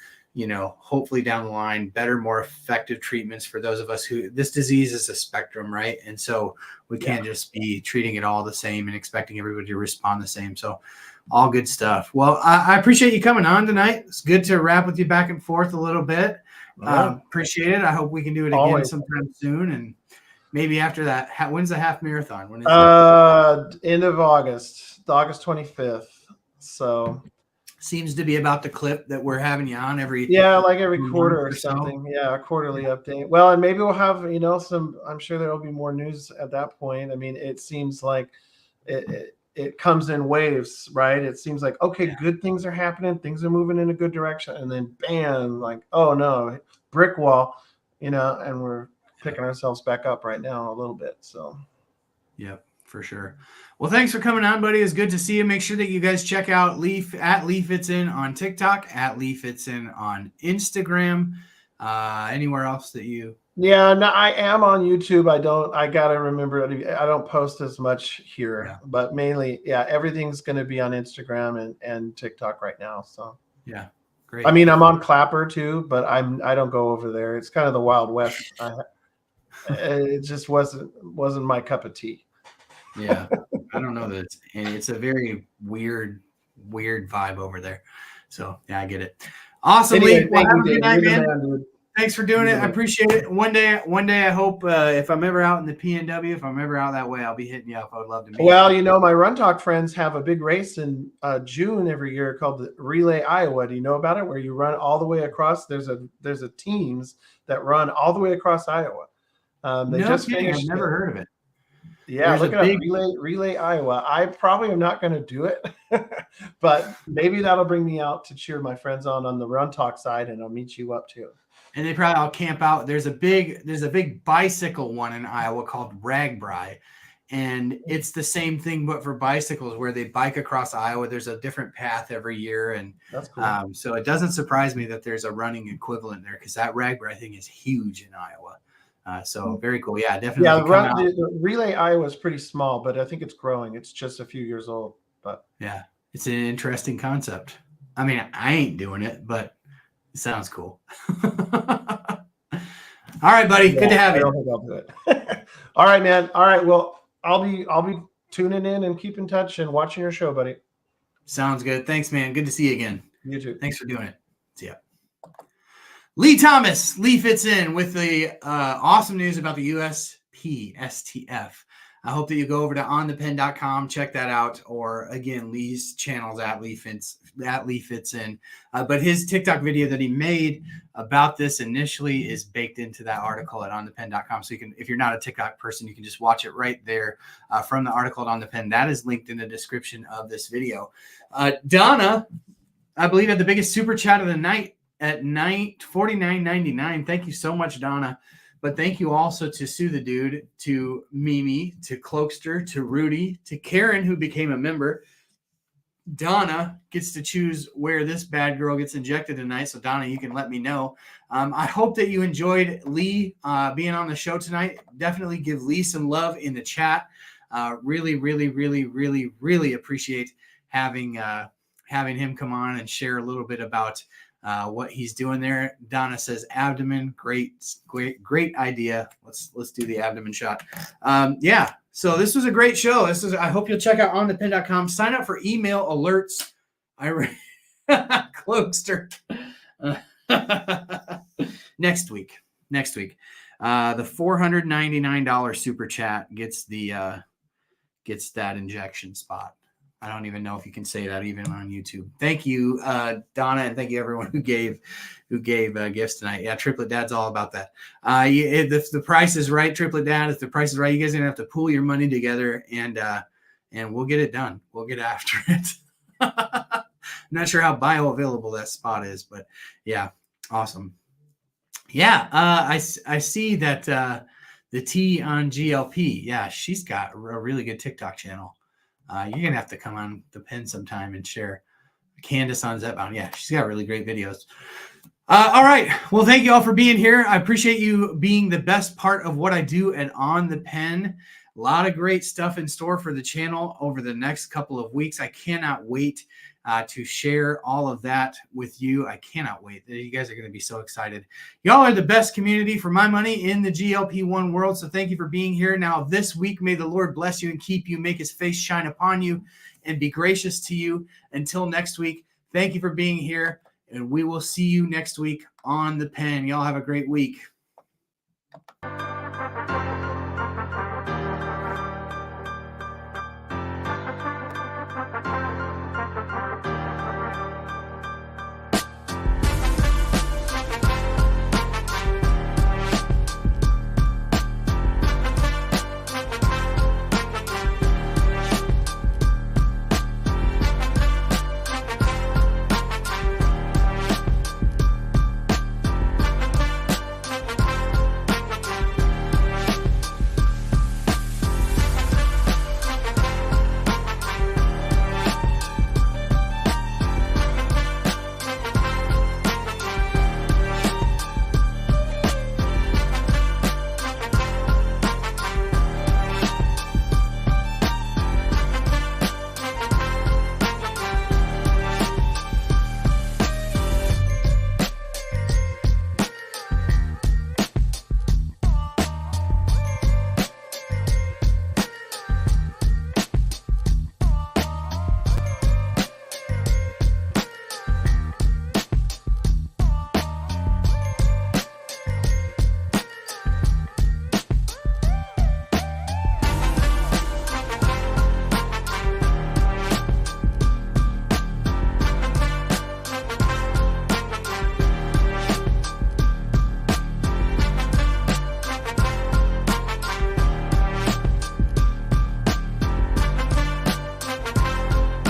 C: hopefully down the line, better, more effective treatments for those of us who, this disease is a spectrum, right? And so we can't just be treating it all the same and expecting everybody to respond the same. So all good stuff. Well, I appreciate you coming on tonight. It's good to wrap with you back and forth a little bit. Appreciate it. I hope we can do it again sometime soon. And maybe after that, when's the half marathon? When is it?
D: End of August 25th. So
C: seems to be about the clip that we're having you on every
D: quarter or something. Yeah, a quarterly update. Well, and maybe we'll have I'm sure there will be more news at that point. I mean, it seems like it comes in waves, right? It seems like, okay, good things are happening, things are moving in a good direction, and then bam, like, oh no, brick wall, and we're picking ourselves back up right now a little bit. So
C: yep, for sure. Well, thanks for coming on, buddy. It's good to see you. Make sure that you guys check out at LeeFitsIn on TikTok, at LeeFitsIn on Instagram. Anywhere else that you?
D: Yeah, no, I am on YouTube. I got to remember, I don't post as much here, but mainly, everything's going to be on Instagram and TikTok right now. So
C: yeah, great.
D: I mean, I'm on Clapper too, but I don't go over there. It's kind of the Wild West. It just wasn't my cup of tea.
C: Yeah, I don't know that it's a very weird vibe over there. So yeah, I get it. Awesome.
D: Anyway,
C: well, have a good night, man. Thanks for doing it. I appreciate it. One day, I hope if I'm ever out in the PNW, if I'm ever out that way, I'll be hitting you up. I would love to meet you.
D: Well, my Run Talk friends have a big race in June every year called the Relay Iowa. Do you know about it? Where you run all the way across. There's a teams that run all the way across Iowa. They just finished.
C: I've never heard of it.
D: Yeah, look it up. Relay Iowa. I probably am not going to do it, but maybe that'll bring me out to cheer my friends on the Run Talk side, and I'll meet you up too.
C: And they probably all camp out. There's a big bicycle one in Iowa called Ragbri, and it's the same thing but for bicycles, where they bike across Iowa. There's a different path every year, and
D: that's cool.
C: So it doesn't surprise me that there's a running equivalent there, because that Ragbri thing is huge in Iowa. So very cool. Yeah, definitely.
D: Yeah, the Relay Iowa is pretty small, but I think it's growing. It's just a few years old, but
C: yeah, it's an interesting concept. I mean, I ain't doing it, but it sounds cool. All right, buddy. Good to have you.
D: I don't think I'll do it. All right, man. All right. Well, I'll be tuning in and keep in touch and watching your show, buddy.
C: Sounds good. Thanks, man. Good to see you again.
D: You too.
C: Thanks for doing it. See ya. Lee Thomas, LeeFitsIn, with the awesome news about the USPSTF. I hope that you go over to OnThePen.com, check that out, or again, Lee's channels at LeeFitsIn. But his TikTok video that he made about this initially is baked into that article at OnThePen.com. So you can, if you're not a TikTok person, you can just watch it right there from the article at OnThePen. That is linked in the description of this video. Donna, I believe, had the biggest super chat of the night at $49.99. Thank you so much, Donna, But thank you also to Sue the Dude, to Mimi, to Cloakster, to Rudy, to Karen, who became a member. Donna gets to choose where this bad girl gets injected tonight. So Donna, you can let me know. I hope that you enjoyed Lee being on the show tonight. Definitely give Lee some love in the chat. Really, really, really, really, really appreciate having him come on and share a little bit about what he's doing there. Donna says abdomen, great idea. Let's do the abdomen shot. Yeah. So this was a great show. I hope you'll check out onthepen.com. Sign up for email alerts. Cloakster. Next week. The $499 super chat gets that injection spot. I don't even know if you can say that even on YouTube. Thank you, Donna, and thank you everyone who gave gifts tonight. Yeah, Triplet Dad's all about that. If the price is right, Triplet Dad, if the price is right, you guys are gonna have to pool your money together and we'll get it done. We'll get after it. I'm not sure how bioavailable that spot is, but yeah, awesome. Yeah, I see that the T on GLP. Yeah, she's got a really good TikTok channel. You're going to have to come on the pen sometime and share. Candace on Zepbound. Yeah, she's got really great videos. All right. Well, thank you all for being here. I appreciate you being the best part of what I do at On the Pen. A lot of great stuff in store for the channel over the next couple of weeks. I cannot wait to share all of that with you. I cannot wait. You guys are going to be so excited. Y'all are the best community for my money in the GLP-1 world. So thank you for being here. Now this week, may the Lord bless you and keep you, make his face shine upon you and be gracious to you. Until next week, thank you for being here. And we will see you next week on the pen. Y'all have a great week.